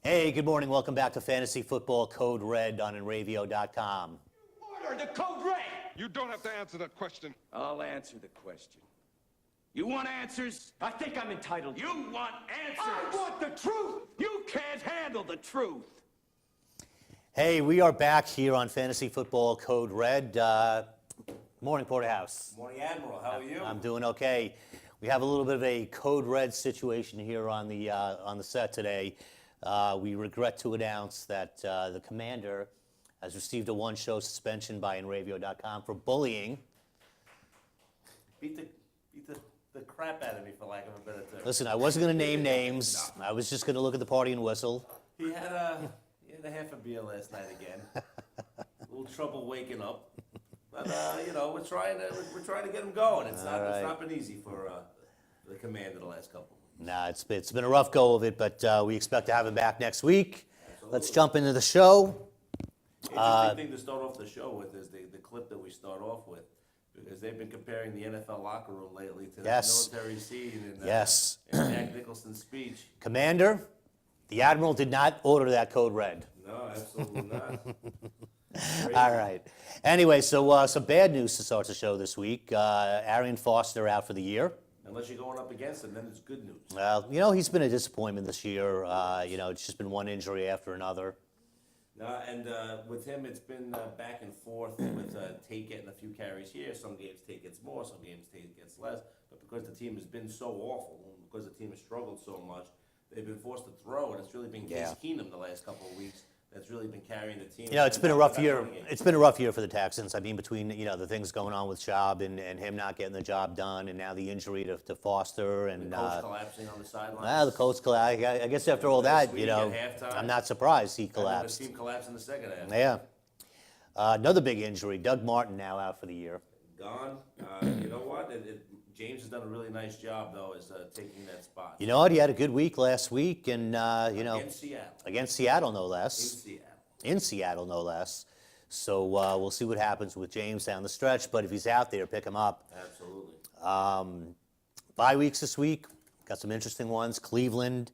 Hey, good morning. Welcome back to Fantasy Football Code Red on Enravio.com. Order the code red! You don't have to answer that question. I'll answer the question. You want answers? I think I'm entitled. You want answers? I want the truth! You can't handle the truth! Hey, we are back here on Fantasy Football Code Red. Morning, Porterhouse. Morning, Admiral. How are you? I'm doing okay. We have a little bit of a Code Red situation here on the set today. We regret to announce that the commander has received a one-show suspension by Enravio.com for bullying. Beat the crap out of me, for lack of a better term. Listen, I wasn't going to name names. I was just going to look at the party and whistle. He had a half a beer last night again. A little trouble waking up, but we're trying to get him going. It's not been easy for the commander the last couple. Nah, it's been a rough go of it, but we expect to have him back next week. Absolutely. Let's jump into the show. Interesting thing to start off the show with is the clip that we start off with, because they've been comparing the NFL locker room lately to the military scene in Jack Nicholson's speech. Commander, the Admiral did not order that code red. No, absolutely not. All right. Anyway, so some bad news to start the show this week. Arian Foster out for the year. Unless you're going up against him, then it's good news. Well, he's been a disappointment this year. It's just been one injury after another. And with him, it's been back and forth with Tate getting a few carries here. Some games Tate gets more, some games Tate gets less. But because the team has been so awful, and because the team has struggled so much, they've been forced to throw, and it's really been Case Keenum the last couple of weeks that's really been carrying the team. It's been a rough year. It's been a rough year for the Texans. I mean, between the things going on with Schaub and him not getting the job done, and now the injury to Foster and the coach collapsing on the sidelines. Well, the coach collapsed. I guess after all that, I'm not surprised he collapsed. And the team collapsed in the second half. Yeah. Another big injury. Doug Martin now out for the year. Gone. You know what? James has done a really nice job, though, is taking that spot. You know what? He had a good week last week, and against Seattle. Against Seattle, no less. In Seattle, no less. So we'll see what happens with James down the stretch. But if he's out there, pick him up. Absolutely. Bye weeks this week. Got some interesting ones. Cleveland,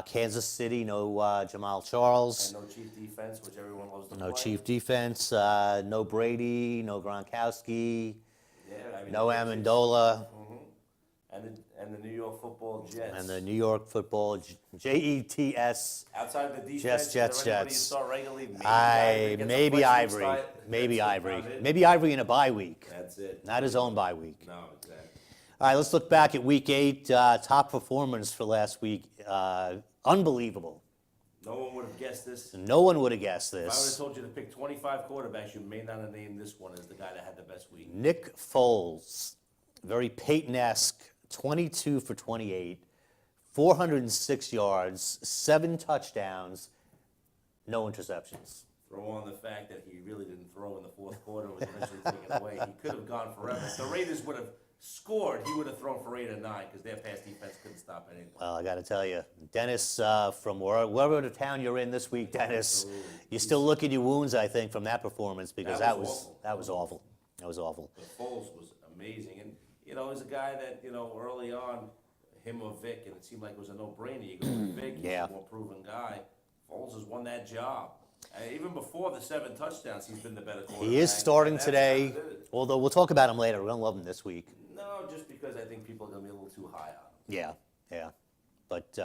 Kansas City, no Jamal Charles. And no Chief defense, which everyone loves to play. No Chief defense. No Brady. No Gronkowski. No Amendola. And the New York Football Jets. And the New York Football Jets. Outside of the defense, Jets. Start regularly. Maybe Ivory. Maybe Ivory in a bye week. That's it. Not his own bye week. No, exactly. All right, let's look back at Week 8. Top performance for last week. Unbelievable. No one would have guessed this. No one would have guessed If I would have this. told you to pick 25 quarterbacks, you may not have named this one as the guy that had the best week. Nick Foles, very Peyton-esque, 22 for 28, 406 yards, 7 touchdowns, no interceptions. Throw on the fact that he really didn't throw in the fourth quarter, was eventually taken away. He could have gone forever. If the Raiders would have scored, he would have thrown for 8 or 9 because their pass defense couldn't stop anything. Well, I got to tell you, Dennis, from wherever the town you're in this week, Dennis, you still look at your wounds, I think, from that performance because that was awful. That was awful. But Foles was amazing. And, he's a guy that, early on, him or Vic, and it seemed like it was a no-brainer. You go with Vic, he's a more proven guy. Foles has won that job. And even before the 7 touchdowns, he's been the better quarterback. He is starting today, although we'll talk about him later. We're going to love him this week. No, just because I think people are going to be a little too high on him. Yeah. But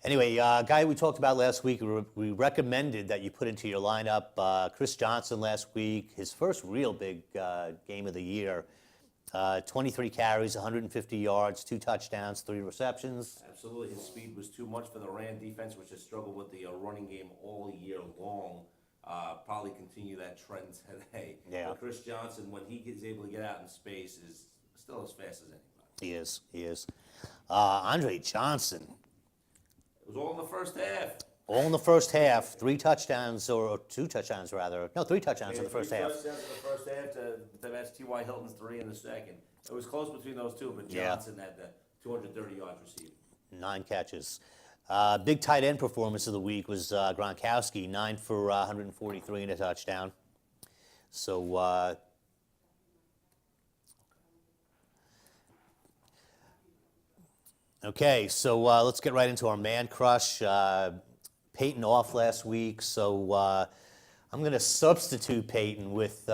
anyway, guy we talked about last week, we recommended that you put into your lineup. Chris Johnson last week, his first real big game of the year. 23 carries, 150 yards, 2 touchdowns, 3 receptions. Absolutely. His speed was too much for the Ram defense, which has struggled with the running game all year long. Probably continue that trend today. Yeah. But Chris Johnson, when he is able to get out in space, is still as fast as anybody. He is. Andre Johnson. It was all in the first half. All in the first half, 3 touchdowns, or 2 touchdowns rather. No, 3 touchdowns in the first half. 3 touchdowns in the first half to match T.Y. Hilton's 3 in the second. It was close between those two, but Johnson had the 230 yards receiving. 9 catches. Big tight end performance of the week was Gronkowski, 9 for 143 and a touchdown. So Okay, so let's get right into our man crush. Peyton off last week, so I'm going to substitute Peyton with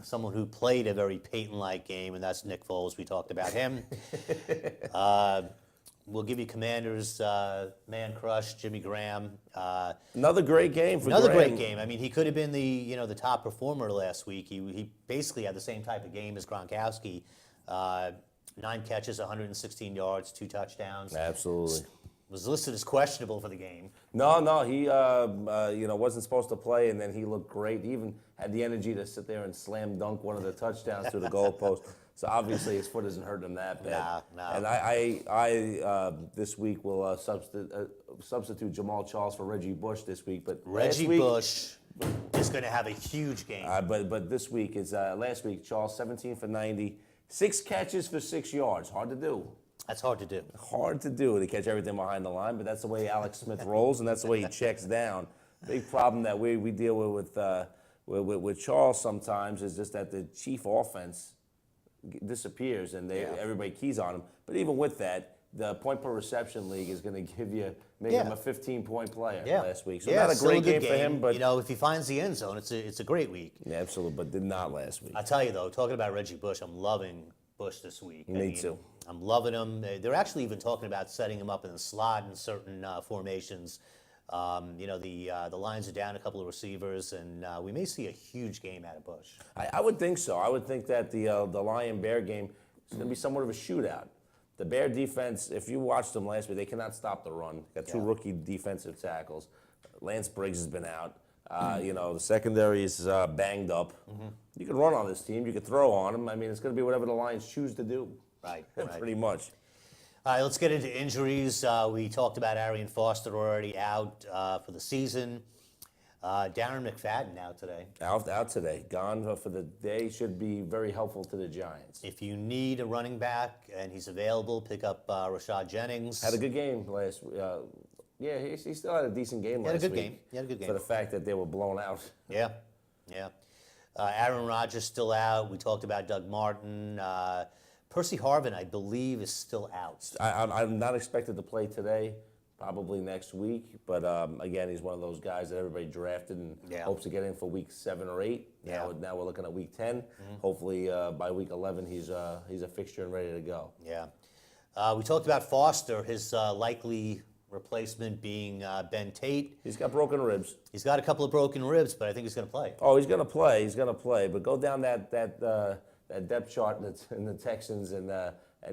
someone who played a very Peyton-like game, and that's Nick Foles. We talked about him. We'll give you Commanders man crush, Jimmy Graham. Another great game for Another Graham. great game. I mean, he could have been the top performer last week. He basically had the same type of game as Gronkowski. 9 catches, 116 yards, 2 touchdowns. Absolutely. Was listed as questionable for the game. No, he wasn't supposed to play, and then he looked great. He even had the energy to sit there and slam dunk one of the touchdowns through the goalpost. So obviously his foot isn't hurting him that bad. No. And I this week will substitute Jamal Charles for Reggie Bush this week. But Reggie last week, Bush is going to have a huge game. but this week is last week Charles 17 for 90, 6 catches for 6 yards. Hard to do. That's hard to do. Hard to do to catch everything behind the line, but that's the way Alex Smith rolls, and that's the way he checks down. Big problem that we deal with Charles sometimes is just that the chief offense disappears and everybody keys on him. But even with that, the point per reception league is going to make him a 15-point player last week. So not a still great good game for him, but if he finds the end zone, it's a great week. yeah, absolutely, but did not last week. I tell you though, talking about Reggie Bush, I'm loving Bush this week. Me too. I'm loving him. They're actually even talking about setting him up in the slot in certain formations. The lines are down a couple of receivers, and we may see a huge game out of Bush. I would think so. I would think that the Lion-Bear game is going to be somewhat of a shootout. The Bear defense, if you watched them last week, they cannot stop the run. Got 2 rookie defensive tackles. Lance Briggs has been out. The secondary is banged up. You can run on this team. You can throw on them. I mean, it's going to be whatever the Lions choose to do. Right. Pretty much. All right, let's get into injuries. We talked about Arian Foster already out for the season. Darren McFadden out today. Out today. Gone for the day. Should be very helpful to the Giants. If you need a running back and he's available, pick up Rashad Jennings. Had a good game last week. Yeah, he still had a decent game last week. He had a good game. For the fact that they were blown out. Yeah. Aaron Rodgers still out. We talked about Doug Martin. Percy Harvin, I believe, is still out. I'm not expected to play today. Probably next week, but again, he's one of those guys that everybody drafted and hopes to get in for week 7 or 8. Yeah. Now we're looking at week 10. Hopefully by week 11 he's a fixture and ready to go. Yeah. We talked about Foster, his likely replacement being Ben Tate. He's got broken ribs. He's got a couple of broken ribs, but I think he's going to play. Oh, he's going to play. He's going to play. But go down that depth chart in the Texans and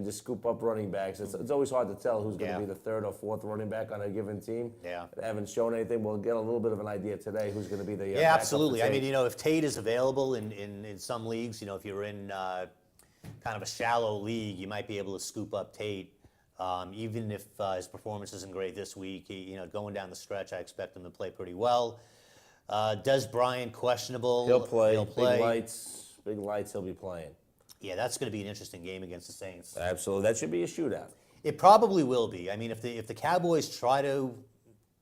just scoop up running backs. It's always hard to tell who's going to be the 3rd or 4th running back on a given team. Yeah. They haven't shown anything. We'll get a little bit of an idea today who's going to be the Yeah, backup absolutely. for I Tate. mean, if Tate is available in some leagues, if you're in kind of a shallow league, you might be able to scoop up Tate. Even if his performance isn't great this week, going down the stretch, I expect him to play pretty well. Des Bryant, questionable. He'll play. Big lights, he'll be playing. Yeah, that's going to be an interesting game against the Saints. Absolutely. That should be a shootout. It probably will be. I mean, if the Cowboys try to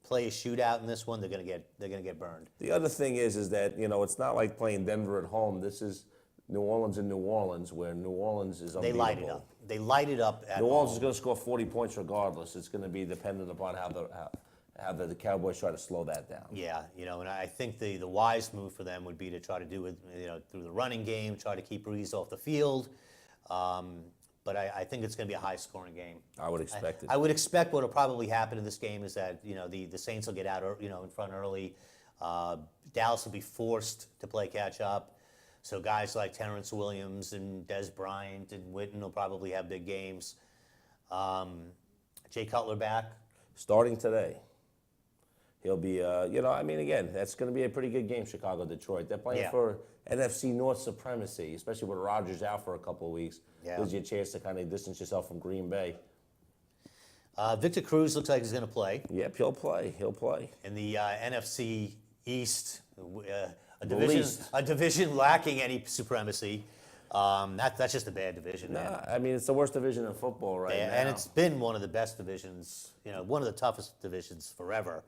play a shootout in this one, they're going to get burned. The other thing is that, it's not like playing Denver at home. This is New Orleans in New Orleans, where New Orleans is unbeatable. They light it up at New Orleans home. is going to score 40 points regardless. It's going to be dependent upon how the Cowboys try to slow that down. Yeah, and I think the wise move for them would be to try to do it, through the running game, try to keep Breeze off the field. But I think it's going to be a high-scoring game. I would expect it. I would expect what will probably happen in this game is that the Saints will get out in front early. Dallas will be forced to play catch up. So guys like Terrence Williams and Des Bryant and Witten will probably have big games. Jay Cutler back. Starting today. He'll be, again, that's going to be a pretty good game, Chicago-Detroit. They're playing for NFC North supremacy, especially with Rodgers out for a couple of weeks. Yeah. Gives you a chance to kind of distance yourself from Green Bay. Victor Cruz looks like he's going to play. Yep, he'll play. In the NFC East, a division lacking any supremacy. That's just a bad division, man. I mean, it's the worst division in football now. And it's been one of the best divisions, one of the toughest divisions forever.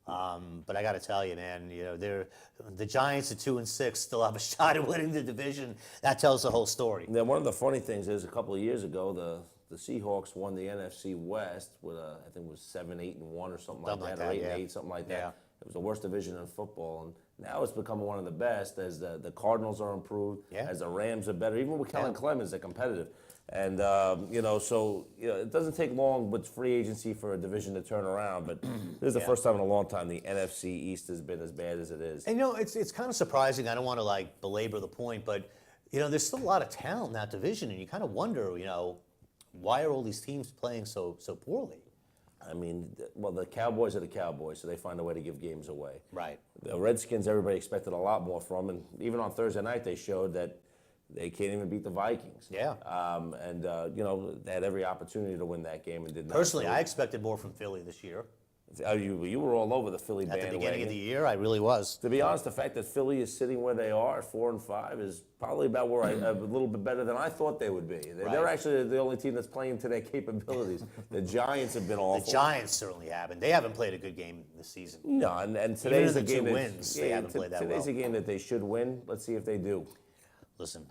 But I got to tell you, man, the Giants at 2-6 still have a shot at winning the division. That tells the whole story. Then one of the funny things is a couple of years ago, the the Seahawks won the NFC West with I think it was 7-8-1 or something like Something like that, or that, yeah. 8-8, something like that. Yeah. It was the worst division in football, and now it's becoming one of the best as the Cardinals are improved, Yeah. as the Rams are better. Even with Kellen Yeah. Clemens, they're competitive. And, so it doesn't take long with free agency for a division to turn around, but this is the Yeah. first time in a long time the NFC East has been as bad as it is. And it's kind of surprising. I don't want to belabor the point, but there's still a lot of talent in that division, and you kind of wonder, why are all these teams playing so poorly? I mean, well, the Cowboys are the Cowboys, so they find a way to give games away. Right. The Redskins, everybody expected a lot more from, and even on Thursday night, they showed that they can't even beat the Vikings. Yeah. They had every opportunity to win that game and did not. Personally, I expected more from Philly this year. You were all over the Philly At bandwagon. the beginning of the year, I really was. To be honest, the fact that Philly is sitting where they are, 4-5, is probably about where a little bit better than I thought they would be. They're Right. actually the only team that's playing to their capabilities. The Giants have been awful. The Giants certainly haven't. They haven't played a good game this season. No, and today's in a the game two that, wins, they haven't played that Today's well. a game that they should win. Let's see if they do. Listen,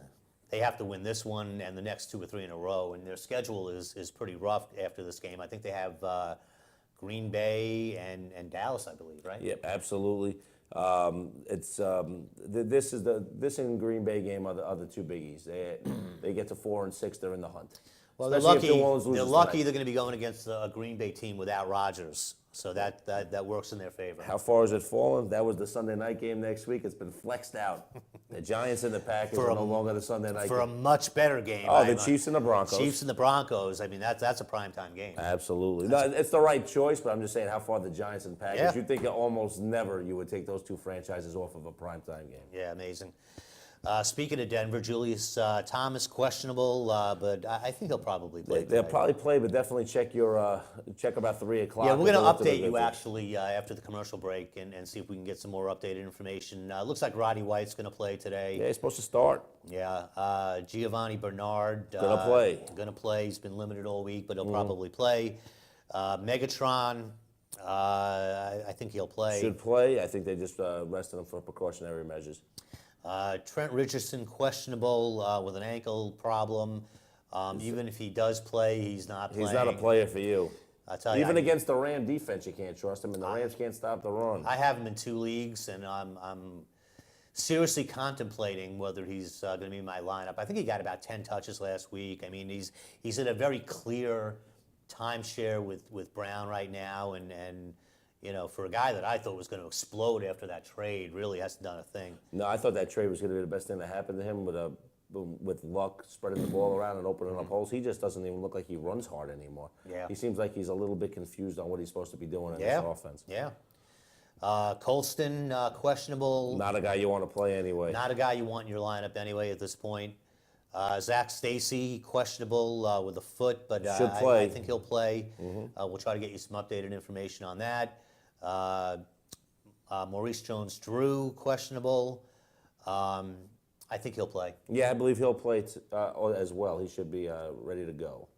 they have to win this one and the next 2 or 3 in a row, and their schedule is pretty rough after this game. I think they have Green Bay and Dallas, I believe, right? Yep, absolutely. This and Green Bay game are the two biggies. They get to 4-6, they're in the hunt. Well, they're Especially if lucky. New Orleans They're loses lucky tonight. they're going to be going against a Green Bay team without Rodgers, so that works in their favor. How far has it fallen? That was the Sunday night game next week. It's been flexed out. The Giants and the Packers For are a- no longer the Sunday night For a game. much better game. Oh, the Chiefs and the Broncos. Chiefs and the Broncos. I mean, that's a primetime game. Absolutely. No, it's the right choice, but I'm just saying how far the Giants and Packers. Yeah. You'd think that almost never you would take those two franchises off of a primetime game. Yeah, amazing. Speaking of Denver, Julius Thomas questionable, but I think he'll probably play. They'll tonight. probably play, but definitely check about 3 o'clock. Yeah, we're if going they're to up the update you good. actually after the commercial break and see if we can get some more updated information. Looks like Roddy White's going to play today. Yeah, he's supposed to start. Yeah, Giovanni Bernard. Gonna play. Going to play. He's been limited all week, but he'll probably play. Megatron, I think he'll play. Should play. I think they just rested him for precautionary measures. Trent Richardson questionable with an ankle problem. Even if he does play, he's not playing. He's not a player for you. I tell you, Even against the Ram defense, you can't trust him, and the Rams can't stop the run. I have him in 2 leagues, and I'm seriously contemplating whether he's going to be in my lineup. I think he got about 10 touches last week. I mean, he's in a very clear timeshare with Brown right now, and for a guy that I thought was going to explode after that trade, really hasn't done a thing. No, I thought that trade was going to be the best thing that happened to him with luck, spreading the ball around and opening up holes. He just doesn't even look like he runs hard anymore. Yeah. He seems like he's a little bit confused on what he's supposed to be doing in Yeah, this offense. yeah. Colston questionable. Not a guy you want to play anyway. Not a guy you want in your lineup anyway at this point. Zach Stacy, questionable with a foot, but Should play. I think he'll play. We'll try to get you some updated information on that. Maurice Jones-Drew, questionable. I think he'll play. Yeah, I believe he'll play as well. He should be ready to go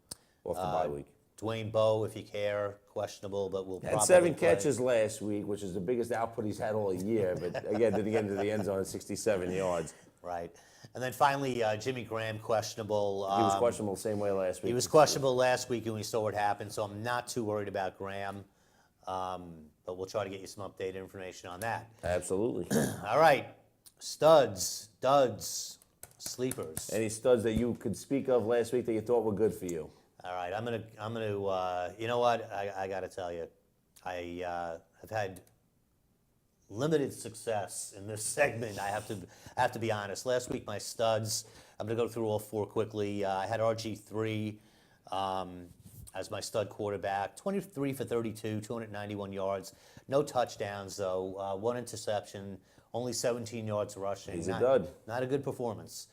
off the bye week. Dwayne Bowe, if you care, questionable, but we'll probably Had 7 play. catches last week, which is the biggest output he's had all year. But again, didn't get into the end zone at 67 yards. Right. And then finally, Jimmy Graham, questionable. He was questionable the same way last week. He was questionable last week, and we saw what happened, so I'm not too worried about Graham. But we'll try to get you some updated information on that. Absolutely. All right. Studs, duds, sleepers. Any studs that you could speak of last week that you thought were good for you? All right, I'm gonna. You know what? I got to tell you, I have had limited success in this segment. I have to be honest. Last week, my studs. I'm gonna go through all 4 quickly. I had RG3 as my stud quarterback. 23 for 32, 291 yards. No touchdowns though. 1 interception. Only 17 yards rushing. He's a dud. Not a good performance.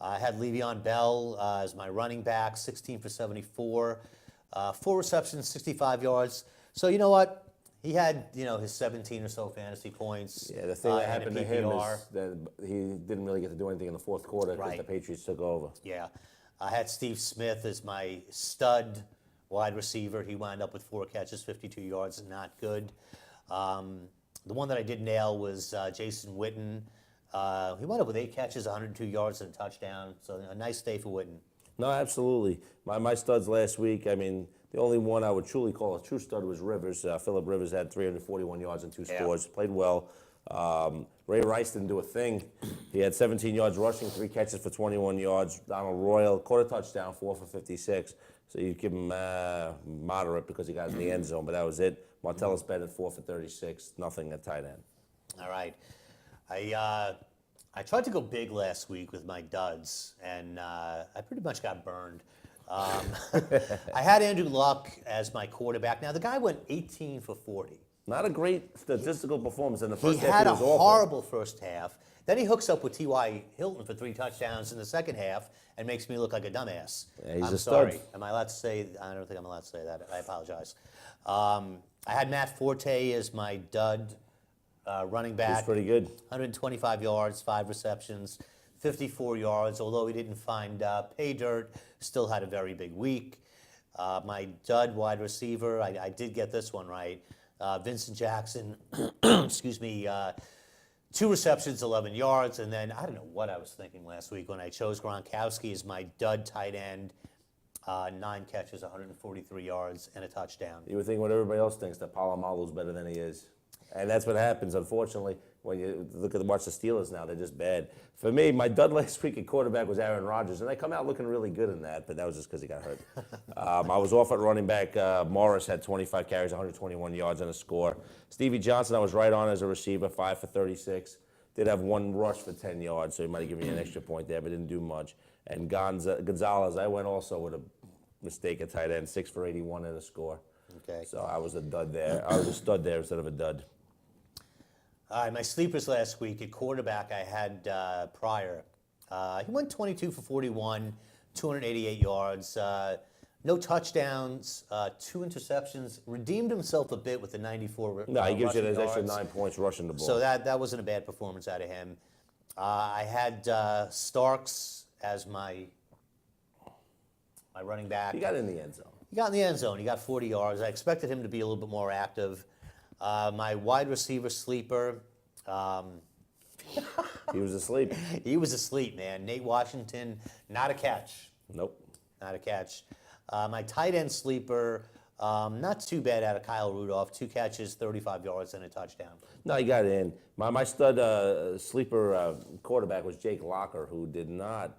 I had Le'Veon Bell as my running back, 16 for 74, 4 receptions, 65 yards. So you know what? He had his 17 or so fantasy points. Yeah, the thing that and a happened to him PPR. is that he didn't really get to do anything in the fourth quarter because Right. the Patriots took over. Yeah, I had Steve Smith as my stud wide receiver. He wound up with 4 catches, 52 yards, not good. The one that I did nail was Jason Witten. He wound up with 8 catches, 102 yards, and a touchdown. So a nice day for Witten. No, absolutely. My studs last week, I mean, the only one I would truly call a true stud was Rivers. Phillip Rivers had 341 yards and 2 scores, played well. Ray Rice didn't do a thing. He had 17 yards rushing, 3 catches for 21 yards. Donald Royal caught a touchdown, 4 for 56. So you give him moderate because he got in the end zone, but that was it. Martellus Bennett, 4 for 36, nothing at tight end. All right. I tried to go big last week with my duds, and I pretty much got burned. I had Andrew Luck as my quarterback. Now, the guy went 18 for 40. Not a great statistical performance in the He first half. had He a was awful. horrible first half. Then he hooks up with T.Y. Hilton for 3 touchdowns in the second half and makes me look like a dumbass. Yeah, he's I'm a stud. sorry. Am I allowed to say? I don't think I'm allowed to say that. I apologize. I had Matt Forte as my dud running back. He's pretty good. 125 yards, 5 receptions, 54 yards. Although he didn't find pay dirt, still had a very big week. My dud wide receiver, I did get this one right. Vincent Jackson, excuse me, 2 receptions, 11 yards, and then I don't know what I was thinking last week when I chose Gronkowski as my dud tight end. 9 catches, 143 yards, and a touchdown. You would think what everybody else thinks, that Palomalu's better than he is. And that's what happens, unfortunately, when you watch the Steelers now. They're just bad. For me, my dud last week at quarterback was Aaron Rodgers, and I come out looking really good in that, but that was just because he got hurt. I was off at running back. Morris had 25 carries, 121 yards, and a score. Stevie Johnson, I was right on as a receiver, 5 for 36. Did have 1 rush for 10 yards, so he might have given me an extra point there, but didn't do much. And Gonzalez, I went also with a mistake at tight end, 6 for 81 and a score. Okay. So I was a dud there. I was a stud there instead of a dud. All right, my sleepers last week at quarterback, I had Pryor. He went 22 for 41, 288 yards, no touchdowns, 2 interceptions. Redeemed himself a bit with the 94. No, he gives you rushing those extra yards. 9 points rushing the ball. So that wasn't a bad performance out of him. I had Starks as my running back. He got in the end zone. He got in the end zone. He got 40 yards. I expected him to be a little bit more active. My wide receiver sleeper, He was asleep. he was asleep, man. Nate Washington, not a catch. Nope. Not a catch. My tight end sleeper, not too bad out of Kyle Rudolph. 2 catches, 35 yards, and a touchdown. No, he got in. My stud sleeper quarterback was Jake Locker, who did not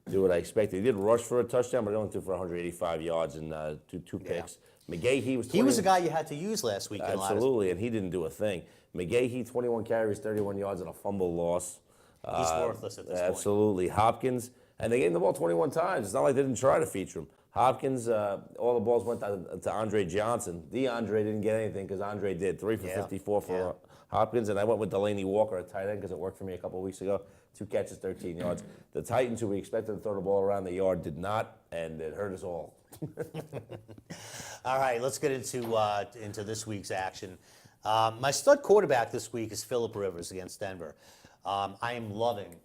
do what I expected. He did rush for a touchdown, but he only threw for 185 yards and two picks. McGahee was 20, He was the guy you had to use last week. absolutely, and he didn't do a thing. McGahee, 21 carries, 31 yards, and a fumble loss. He's worthless at this point. Absolutely. Hopkins, and they gave him the ball 21 times. It's not like they didn't try to feature him. Hopkins, all the balls went to Andre Johnson. DeAndre didn't get anything because Andre did. 3 for 54 for Hopkins, and I went with Delaney Walker at tight end because it worked for me a couple of weeks ago. 2 catches, 13 yards. The Titans, who we expected to throw the ball around the yard, did not, and it hurt us all. All right, let's get into this week's action. My stud quarterback this week is Phillip Rivers against Denver. I am loving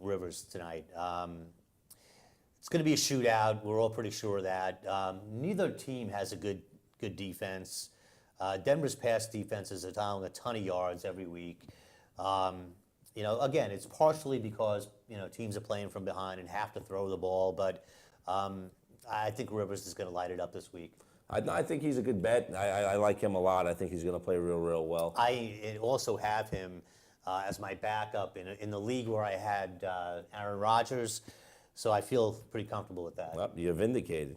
Rivers tonight. It's going to be a shootout. We're all pretty sure of that. Neither team has a good defense. Denver's pass defense is allowing a ton of yards every week. Again, it's partially because teams are playing from behind and have to throw the ball, but I think Rivers is going to light it up this week. I think he's a good bet. I like him a lot. I think he's going to play real well. I also have him as my backup in the league where I had Aaron Rodgers, so I feel pretty comfortable with that. Well, you're vindicated.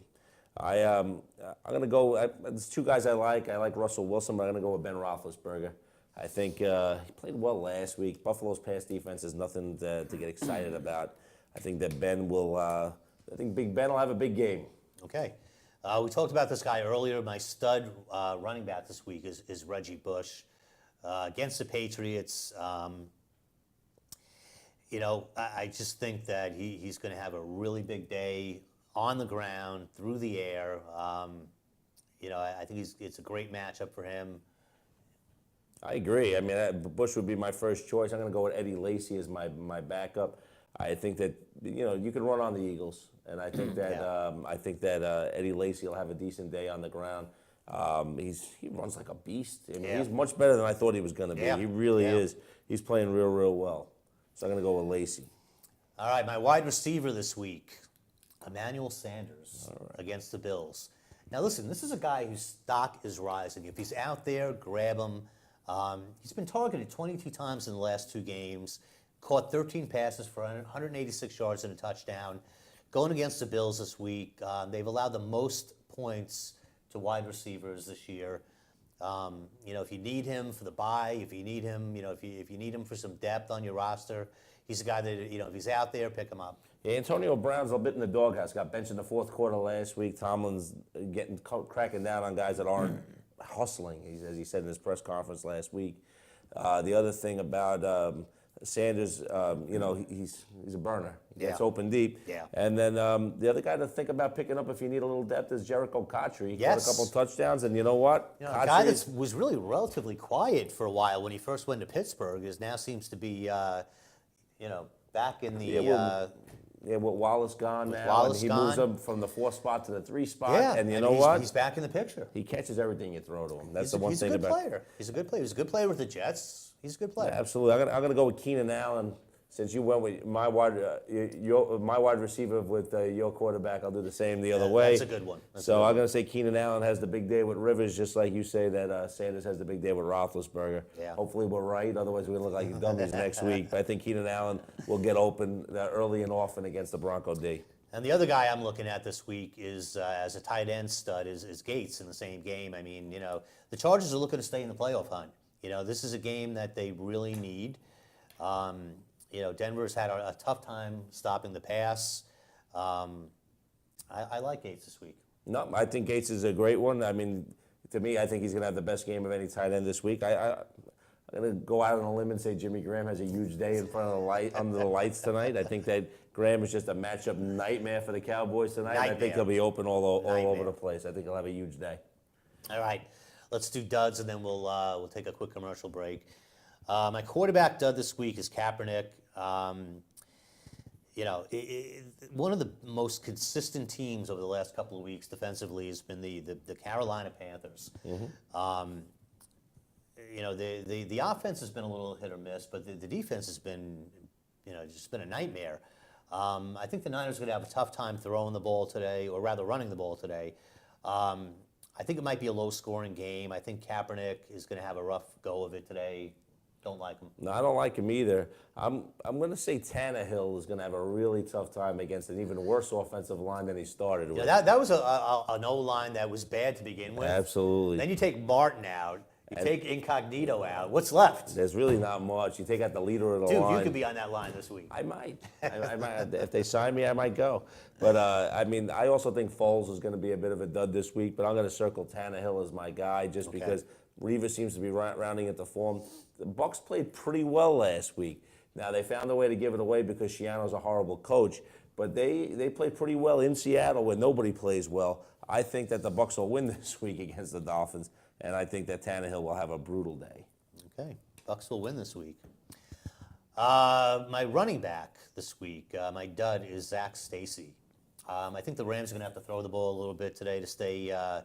I'm going to go. There's 2 guys I like. I like Russell Wilson, but I'm going to go with Ben Roethlisberger. I think he played well last week. Buffalo's pass defense is nothing to get excited about. I think that Ben will. I think Big Ben will have a big game. Okay. We talked about this guy earlier. My stud running back this week is Reggie Bush. Against the Patriots, I just think that he's going to have a really big day on the ground, through the air. I think it's a great matchup for him. I agree. I mean, Bush would be my first choice. I'm going to go with Eddie Lacy as my backup. I think that you can run on the Eagles, and I think that Eddie Lacy will have a decent day on the ground. He runs like a beast. I mean, he's much better than I thought he was going to be. Yeah. He really is. He's playing real well. So I'm going to go with Lacy. All right, my wide receiver this week. Emmanuel Sanders against the Bills. Now listen, this is a guy whose stock is rising. If he's out there, grab him. He's been targeted 22 times in the last 2 games, caught 13 passes for 186 yards and a touchdown. Going against the Bills this week, they've allowed the most points to wide receivers this year. If you need him for the bye, if you need him, if you need him for some depth on your roster, he's a guy that, if he's out there, pick him up. Yeah, Antonio Brown's a bit in the doghouse. Got benched in the fourth quarter last week. Tomlin's cracking down on guys that aren't hustling, as he said in his press conference last week. The other thing about Sanders, he's a burner. He gets open deep. Yeah. And then the other guy to think about picking up if you need a little depth is Jericho Cotchery. He caught a couple touchdowns, and you know what? A guy that was really relatively quiet for a while when he first went to Pittsburgh is now seems to be, back in the. With Wallace gone now, Wallace and he moves up from the 4 spot to the 3 spot. Yeah, and you know what? He's back in the picture. He catches everything you throw to him. That's He's the one thing about. He's a good player. He's a good player with the Jets. He's a good player. Yeah, absolutely. I'm gonna go with Keenan Allen. Since you went with my wide receiver with your quarterback, I'll do the same the other way. That's a good one. I'm going to say Keenan Allen has the big day with Rivers, just like you say that Sanders has the big day with Roethlisberger. Yeah. Hopefully we're right, otherwise we're going to look like dummies next week. But I think Keenan Allen will get open early and often against the Bronco D. And the other guy I'm looking at this week is, as a tight end stud, is Gates in the same game. I mean, the Chargers are looking to stay in the playoff hunt. This is a game that they really need. Denver's had a tough time stopping the pass. I like Gates this week. No, I think Gates is a great one. I mean, to me, I think he's going to have the best game of any tight end this week. I'm going to go out on a limb and say Jimmy Graham has a huge day in front of under the lights tonight. I think that Graham is just a matchup nightmare for the Cowboys tonight. I think he'll be open all over the place. I think he'll have a huge day. All right, let's do duds, and then we'll take a quick commercial break. My quarterback dud this week is Kaepernick. One of the most consistent teams over the last couple of weeks defensively has been the Carolina Panthers. Mm-hmm. The offense has been a little hit or miss, but the defense has been, just been a nightmare. I think the Niners are going to have a tough time throwing the ball today, or rather running the ball today. I think it might be a low-scoring game. I think Kaepernick is going to have a rough go of it today. Don't like him. No, I don't like him either. I'm going to say Tannehill is going to have a really tough time against an even worse offensive line than he started with. Yeah, that was an O-line that was bad to begin with. Absolutely. Then you take Martin out. You take Incognito out. What's left? There's really not much. You take out the leader of the line. Dude, you could be on that line this week. I might. I might. If they sign me, I might go. But, I also think Foles is going to be a bit of a dud this week, but I'm going to circle Tannehill as my guy just because Reaver seems to be rounding into form. The Bucs played pretty well last week. Now, they found a way to give it away because Shiano's a horrible coach, but they played pretty well in Seattle where nobody plays well. I think that the Bucs will win this week against the Dolphins, and I think that Tannehill will have a brutal day. Okay, Bucs will win this week. My running back this week, my dud is Zach Stacy. I think the Rams are going to have to throw the ball a little bit today to stay, to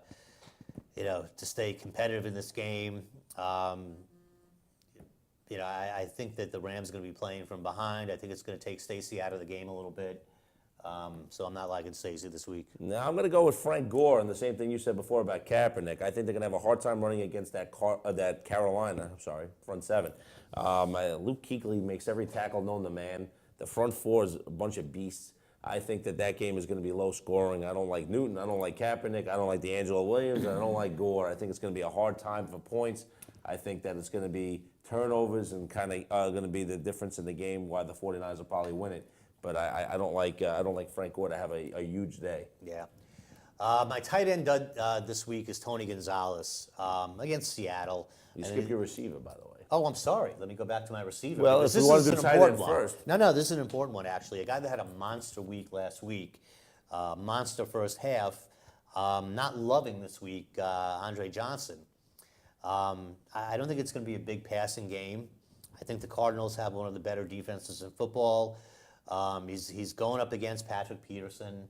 stay competitive in this game. I think that the Rams are going to be playing from behind. I think it's going to take Stacy out of the game a little bit. So I'm not liking Stacy this week. No, I'm going to go with Frank Gore and the same thing you said before about Kaepernick. I think they're going to have a hard time running against that Carolina, front seven. Luke Kuechly makes every tackle known to man. The front four is a bunch of beasts. I think that game is going to be low scoring. I don't like Newton. I don't like Kaepernick. I don't like D'Angelo Williams. I don't like Gore. I think it's going to be a hard time for points. I think that it's going to be turnovers and kind of going to be the difference in the game why the 49ers will probably win it. But I don't like Frank Gore to have a huge day. Yeah. My tight end dud this week is Tony Gonzalez against Seattle. You skipped your receiver, by the way. Oh, I'm sorry. Let me go back to my receiver. Well, if we want to do tight end first. No, this is an important one, actually. A guy that had a monster week last week, monster first half, not loving this week, Andre Johnson. I don't think it's going to be a big passing game. I think the Cardinals have one of the better defenses in football. He's going up against Patrick Peterson.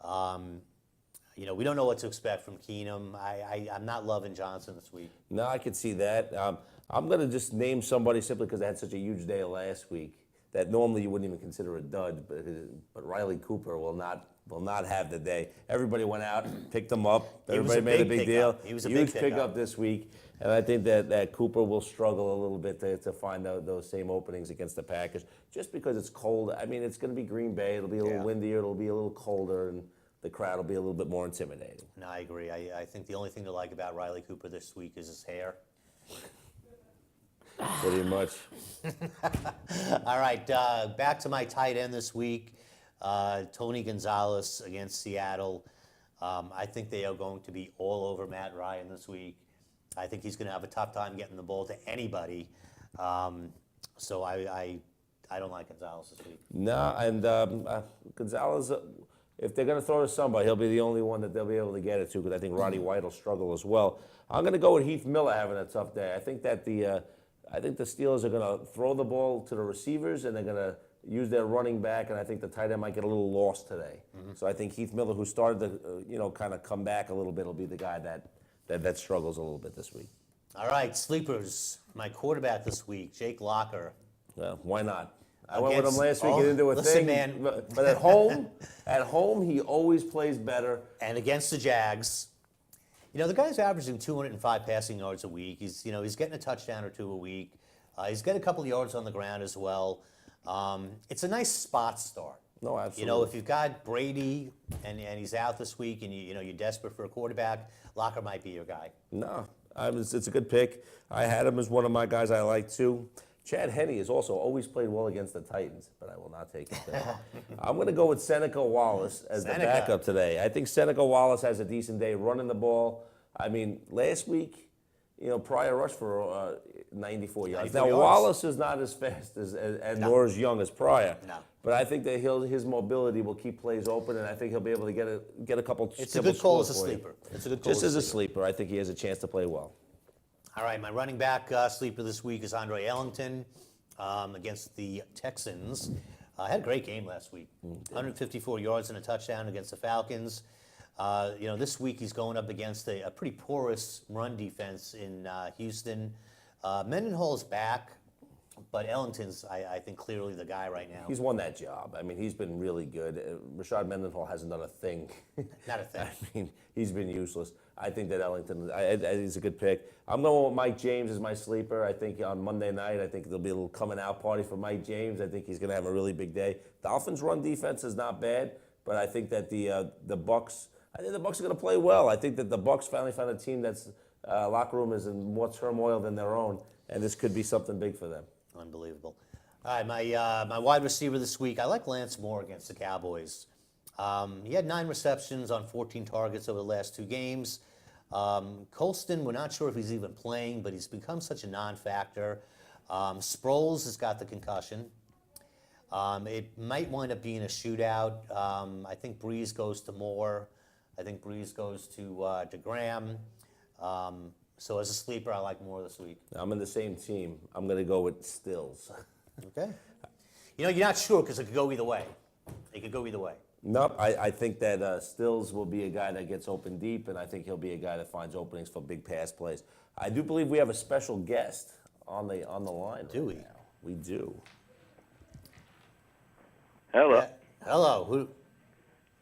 We don't know what to expect from Keenum. I'm not loving Johnson this week. No, I could see that. I'm going to just name somebody simply because they had such a huge day last week that normally you wouldn't even consider a dud, but Riley Cooper will not will not have the day. Everybody went out, picked him up. He was Everybody a made a big big deal. pickup. He was a big Huge pickup. pickup this week. And I think that Cooper will struggle a little bit to find those same openings against the Packers, just because it's cold. I mean, it's going to be Green Bay. It'll be a little Yeah. windier. It'll be a little colder, and the crowd will be a little bit more intimidating. No, I agree. I think the only thing to like about Riley Cooper this week is his hair. Pretty much. All right, back to my tight end this week. Tony Gonzalez against Seattle. I think they are going to be all over Matt Ryan this week. I think he's going to have a tough time getting the ball to anybody. So I don't like Gonzalez this week. No, and Gonzalez, if they're going to throw to somebody, he'll be the only one that they'll be able to get it to, because I think Roddy White will struggle as well. I'm going to go with Heath Miller having a tough day. I think that the Steelers are going to throw the ball to the receivers, and they're going to use their running back, and I think the tight end might get a little lost today. So I think Heath Miller, who started to kind of come back a little bit, will be the guy that struggles a little bit this week. All right, sleepers. My quarterback this week, Jake Locker. Well, why not? I went with him Against- last week. Get into a listen, thing, man. but at home he always plays better. And against the Jags, the guy's averaging 205 passing yards a week. He's getting a touchdown or two a week. He's got a couple of yards on the ground as well. It's a nice spot start. No, absolutely. If you've got Brady and he's out this week, and you're desperate for a quarterback, Locker might be your guy. No, it's a good pick. I had him as one of my guys I like too. Chad Henne has also always played well against the Titans, but I will not take him today. I'm going to go with Seneca Wallace as the backup today. I think Seneca Wallace has a decent day running the ball. I mean, last week, Pryor rushed for 94 yards. 94 Now, yards. Wallace is not as fast and nor as young as Pryor. No. But I think that his mobility will keep plays open, and I think he'll be able to get a couple. It's a good call as a scores for you. sleeper. It's a good call Just as a sleeper, I think he has a chance to play well. All right, my running back sleeper this week is Andre Ellington against the Texans. Had a great game last week. 154 yards and a touchdown against the Falcons. This week he's going up against a pretty porous run defense in Houston. Mendenhall's back, but Ellington's, I think, clearly the guy right now. He's won that job. I mean, he's been really good. Rashad Mendenhall hasn't done a thing. Not a thing. I mean, he's been useless. I think that Ellington is a good pick. I'm going with Mike James as my sleeper. I think on Monday night, I think there'll be a little coming out party for Mike James. I think he's going to have a really big day. Dolphins' run defense is not bad, but I think that the Bucks. I think the Bucks are going to play well. I think that the Bucks finally found a team that's locker room is in more turmoil than their own, and this could be something big for them. Unbelievable. All right, my wide receiver this week, I like Lance Moore against the Cowboys. He had 9 receptions on 14 targets over the last 2 games. Colston, we're not sure if he's even playing, but he's become such a non-factor. Sproles has got the concussion. It might wind up being a shootout. I think Breeze goes to Moore. I think Breeze goes to Graham. So as a sleeper, I like Moore this week. I'm in the same team. I'm going to go with Stills. Okay. You're not sure because it could go either way. It could go either way. Nope, I think that Stills will be a guy that gets open deep, and I think he'll be a guy that finds openings for big pass plays. I do believe we have a special guest on the line. Do we? Now. We do. Hello. Yeah. Hello. Who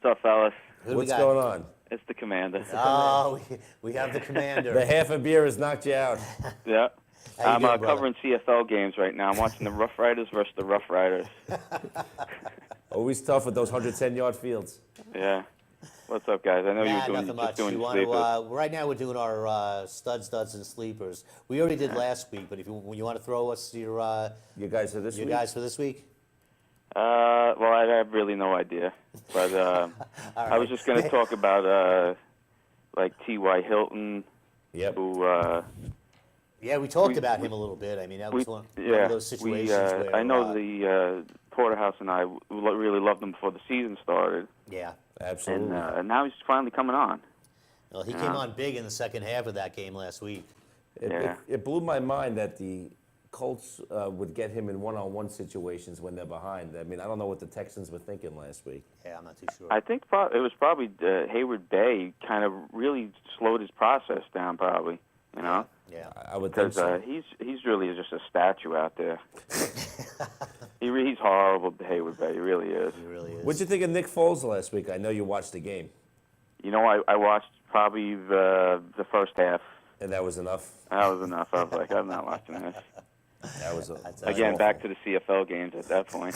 What's up, fellas? do we What's got? going on? It's the commander. Oh, we have the commander. The half a beer has knocked you out. Yeah. How you I'm doing, brother? covering CFL games right now. I'm watching the Rough Riders versus the Rough Riders. Always tough with those 110-yard fields. Yeah. What's up, guys? I know Nah, you're doing nothing much. just doing You your want to, sleepers. right now we're doing our studs, duds, and sleepers. We already did last week, but if you want to throw us your You guys are this your week? guys for this week. Well, I have really no idea, but I was just going to talk about like T.Y. Hilton, Yep. who Yeah, we talked about him a little bit. I mean, that was one of those situations where I know the Porterhouse and I really loved him before the season started, yeah. Absolutely. and now he's finally coming on. Well, he came on big in the second half of that game last week. It blew my mind that the Colts would get him in one-on-one situations when they're behind. I mean, I don't know what the Texans were thinking last week. Yeah, I'm not too sure. I think it was probably Hayward Bay kind of really slowed his process down, probably. You know, Yeah. I would think because so. he's really just a statue out there. He's horrible to Hayward Bay. He really is. He really is. What'd you think of Nick Foles last week? I know you watched the game. You know, I watched probably the first half. And that was enough? That was enough. I was like, I'm not watching this. That was Again, back to the CFL games at that point.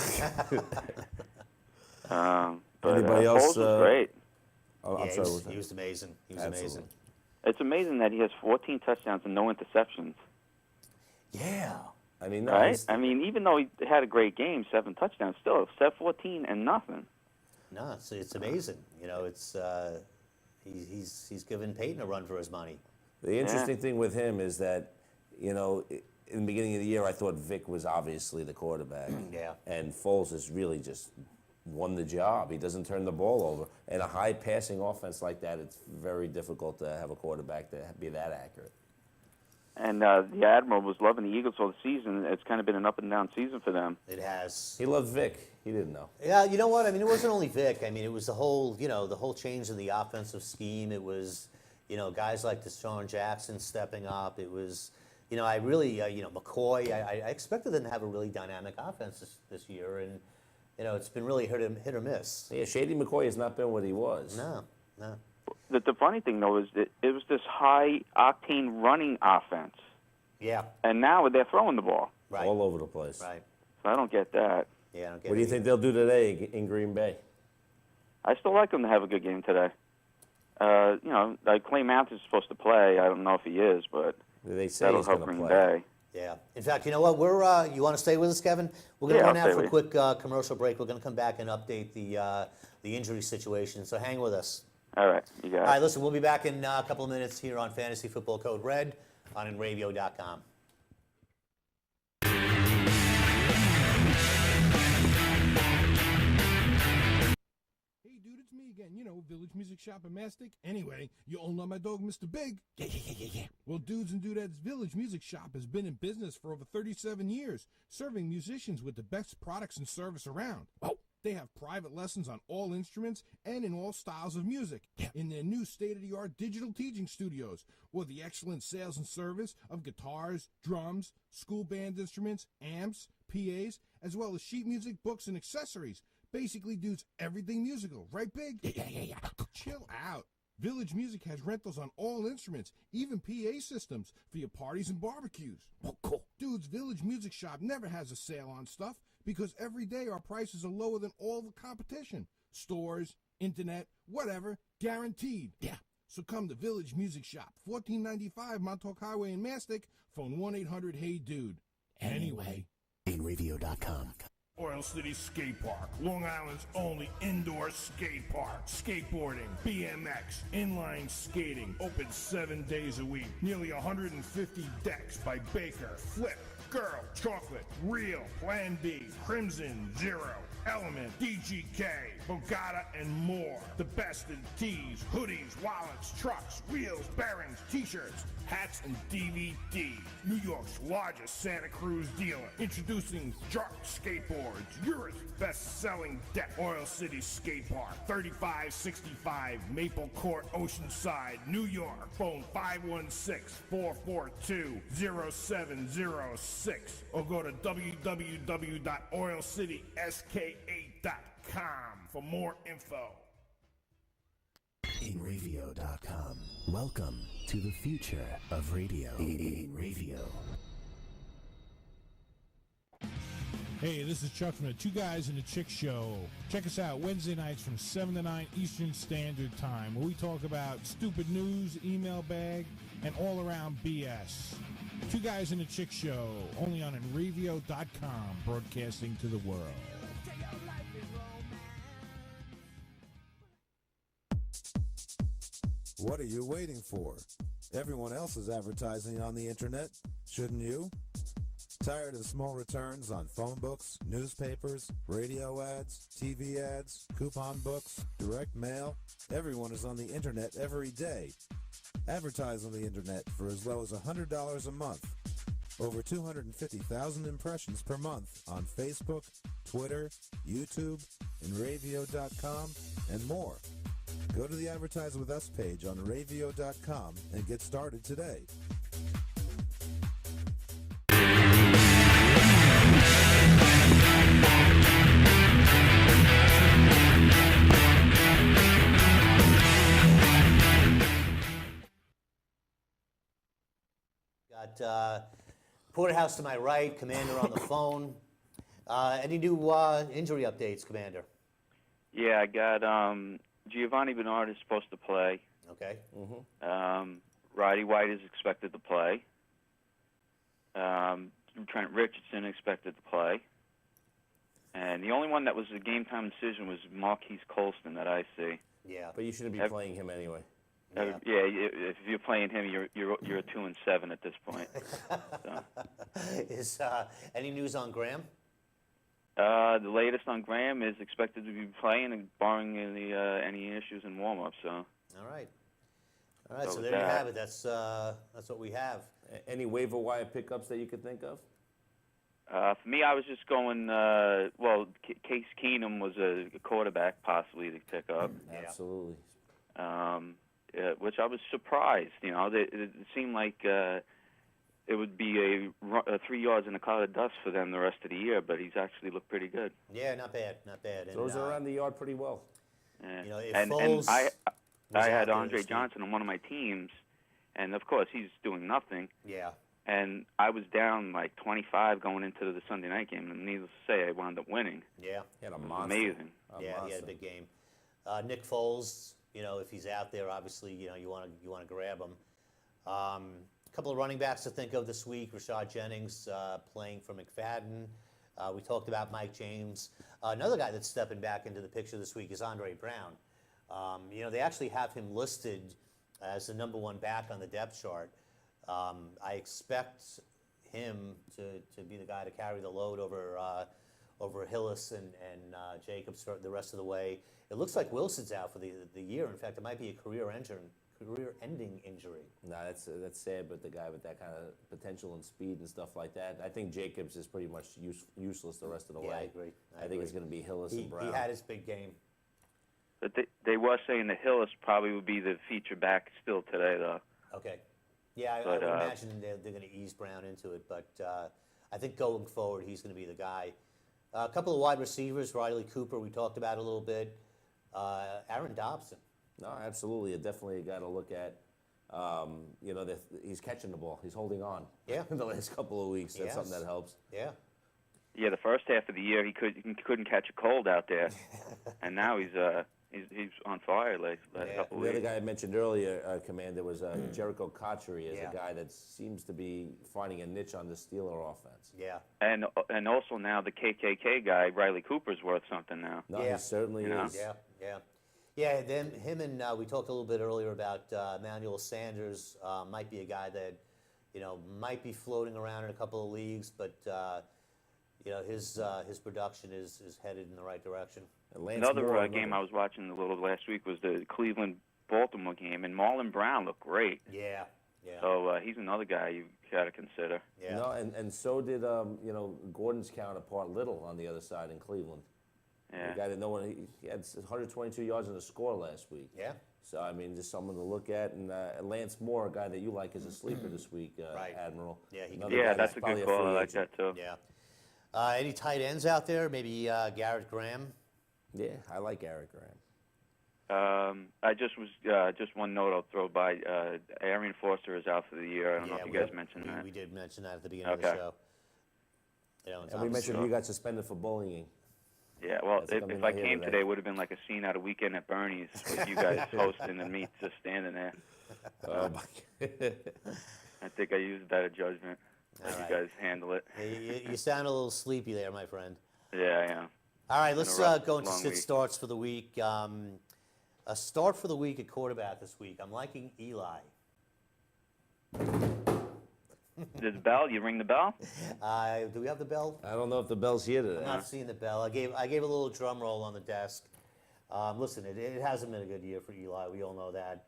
But Anybody else? Foles was great. Oh, I'm Yeah, sorry. he was amazing. He was Absolutely. amazing. It's amazing that he has 14 touchdowns and no interceptions. Yeah. I mean, no, Right? he's- I mean, even though he had a great game, 7 touchdowns, still, 14 and nothing. No, it's amazing. You know, it's he's given Peyton a run for his money. The interesting thing with him is that, in the beginning of the year, I thought Vic was obviously the quarterback. Yeah. And Foles has really just won the job. He doesn't turn the ball over. And a high passing offense like that, it's very difficult to have a quarterback to be that accurate. And the Admiral was loving the Eagles all the season. It's kind of been an up and down season for them. It has. He loved Vic. He didn't know. Yeah, you know what? I mean, it wasn't only Vic. I mean, it was the whole change in the offensive scheme. It was, guys like Deshaun Jackson stepping up. It was, I really, McCoy. I expected them to have a really dynamic offense this year, and it's been really hit or miss. Yeah, Shady McCoy has not been what he was. No. The funny thing, though, is that it was this high-octane running offense. Yeah. And now they're throwing the ball. Right. All over the place. Right. So I don't get that. Yeah. I don't get What do you it think either. they'll do today in Green Bay? I still like them to have a good game today. Clay Matthews is supposed to play. I don't know if he is, but They say that'll he's help going to Green play. Bay. Yeah. In fact, you know what? You want to stay with us, Kevin? We're going to Yeah, run I'll out stay for a with quick commercial break. We're going to come back and update the injury situation. So hang with us. All right, you got it. All right, listen, we'll be back in a couple of minutes here on Fantasy Football Code Red on InRadio.com. Hey, dude, it's me again. Village Music Shop in Mastic. Anyway, you all know my dog, Mr. Big. Yeah. Well, dudes and dudettes, Village Music Shop has been in business for over 37 years, serving musicians with the best products and service around. Oh, they have private lessons on all instruments and in all styles of music in their new state-of-the-art digital teaching studios, or the excellent sales and service of guitars, drums, school band instruments, amps, PAs, as well as sheet music, books, and accessories. Basically, dudes, everything musical, right, Big? Yeah. Chill out. Village Music has rentals on all instruments, even PA systems for your parties and barbecues. Oh, cool. Dudes, Village Music Shop never has a sale on stuff because every day our prices are lower than all the competition. Stores, internet, whatever, guaranteed. Yeah. So come to Village Music Shop, 1495 Montauk Highway in Mastic. Phone 1-800-HEY-DUDE. Anyway. InRadio.com. Oil City Skate Park, Long Island's only indoor skate park. Skateboarding, BMX, inline skating, open 7 days a week. Nearly 150 decks by Baker, Flip, Girl, Chocolate, Real, Plan B, Crimson, Zero, Element, DGK, Bogata, and more. The best in tees, hoodies, wallets, trucks, wheels, bearings, t-shirts, hats, and DVDs. New York's largest Santa Cruz dealer. Introducing Jark Skateboards, Europe's best-selling deck. Oil City Skate Park, 3565 Maple Court, Oceanside, New York. Phone 516-442-0706 or go to www.oilcityska8.com for more info. InRadio.com. Welcome to the future of radio. InRadio. Hey, this is Chuck from the Two Guys and the Chick Show. Check us out Wednesday nights from 7 to 9 Eastern Standard Time, where we talk about stupid news, email bag, and all-around BS. Two Guys and the Chick Show, only on InRadio.com, broadcasting to the world. What are you waiting for? Everyone else is advertising on the internet. Shouldn't you? Tired of small returns on phone books, newspapers, radio ads, TV ads, coupon books, direct mail? Everyone is on the internet every day. Advertise on the internet for as low as $100 a month. Over 250,000 impressions per month on Facebook, Twitter, YouTube, InRadio.com, and more. Go to the Advertise With Us page on Ravio.com and get started today. Porterhouse to my right, Commander on the phone. Any new injury updates, Commander? Yeah, I got Giovanni Bernard is supposed to play. Okay. Roddy White is expected to play. Trent Richardson expected to play. And the only one that was a game-time decision was Marquise Colston that I see. Yeah. But you shouldn't be playing him anyway. Yeah, if you're playing him, you're 2-7 at this point. So. Is any news on Graham? The latest on Graham is expected to be playing, and barring any issues in warm-up. So. All right. All right. So with there you that- have it. That's what we have. Any waiver wire pickups that you could think of? For me, I was just going. Case Keenum was a quarterback possibly to pick up. Absolutely. Which I was surprised. It seemed like it would be a 3 yards in a cloud of dust for them the rest of the year, but he's actually looked pretty good. Yeah, not bad, not bad. And, Throws it around the yard pretty well. if And Foles I was out had there Andre this week- Johnson on one of my teams, and of course he's doing nothing. Yeah. And I was down like 25 going into the Sunday night game, and needless to say, I wound up winning. Yeah. He had a It was monster. amazing. Yeah, he had a big game. Nick Foles, if he's out there, obviously, you want to grab him. A couple of running backs to think of this week. Rashad Jennings playing for McFadden. We talked about Mike James. Another guy that's stepping back into the picture this week is Andre Brown. They actually have him listed as the #1 back on the depth chart. I expect him to be the guy to carry the load over Hillis and Jacobs the rest of the way. It looks like Wilson's out for the year. In fact, it might be a career-ending injury. No, that's sad, but the guy with that kind of potential and speed and stuff like that, I think Jacobs is pretty much useless the rest of the way. I agree. I think it's going to be Hillis and Brown. He had his big game. But they were saying that Hillis probably would be the feature back still today, though. Okay. Yeah, I would imagine they're going to ease Brown into it, but I think going forward, he's going to be the guy. A couple of wide receivers, Riley Cooper, we talked about a little bit. Aaron Dobson. No, absolutely. Definitely a guy to look at. He's catching the ball. He's holding on. Yeah. In the last couple of weeks. That's something that helps. Yeah. Yeah, the first half of the year he couldn't catch a cold out there, and now he's on fire last couple of The other weeks. guy I mentioned earlier, Commander, was Jericho Cotchery as Yeah. a guy that seems to be finding a niche on the Steeler offense. Yeah. And also now the KKK guy, Riley Cooper's worth something now. No, Yeah. he certainly is. Yeah, yeah. Yeah, then him and we talked a little bit earlier about Emmanuel Sanders might be a guy that, might be floating around in a couple of leagues, but, his production is headed in the right direction. Another game I was watching a little last week was the Cleveland-Baltimore game, and Marlon Brown looked great. Yeah, yeah. So he's another guy you got to consider. Yeah. No, and so did Gordon's counterpart Little on the other side in Cleveland. Yeah. The guy that no one he had 122 yards in the score last week. Yeah. So I mean, just someone to look at, and Lance Moore, a guy that you like as a sleeper this week, Right. Admiral. Yeah, he Another can- guy Yeah, that's a probably good call. free I like agent. that too. Yeah. Any tight ends out there? Maybe Garrett Graham? Yeah, I like Eric Graham. I just one note I'll throw by. Arian Foster is out for the year. I don't know if you guys mentioned that. We did mention that at the beginning of the Okay. show. And we mentioned you got suspended for bullying. Yeah, well, That's if coming I out here came today. today, it would have been like a scene out of Weekend at Bernie's with you guys hosting and me just standing there. Oh my! I think I used better judgment. Let All right. you guys handle it. You sound a little sleepy there, my friend. Yeah, yeah. All right, let's Been a go into long sit week. starts for the week. A start for the week at quarterback this week. I'm liking Eli. There's a bell. You ring the bell. Do we have the bell? I don't know if the bell's here today. I'm not seeing the bell. I gave a little drum roll on the desk. Listen, it hasn't been a good year for Eli. We all know that.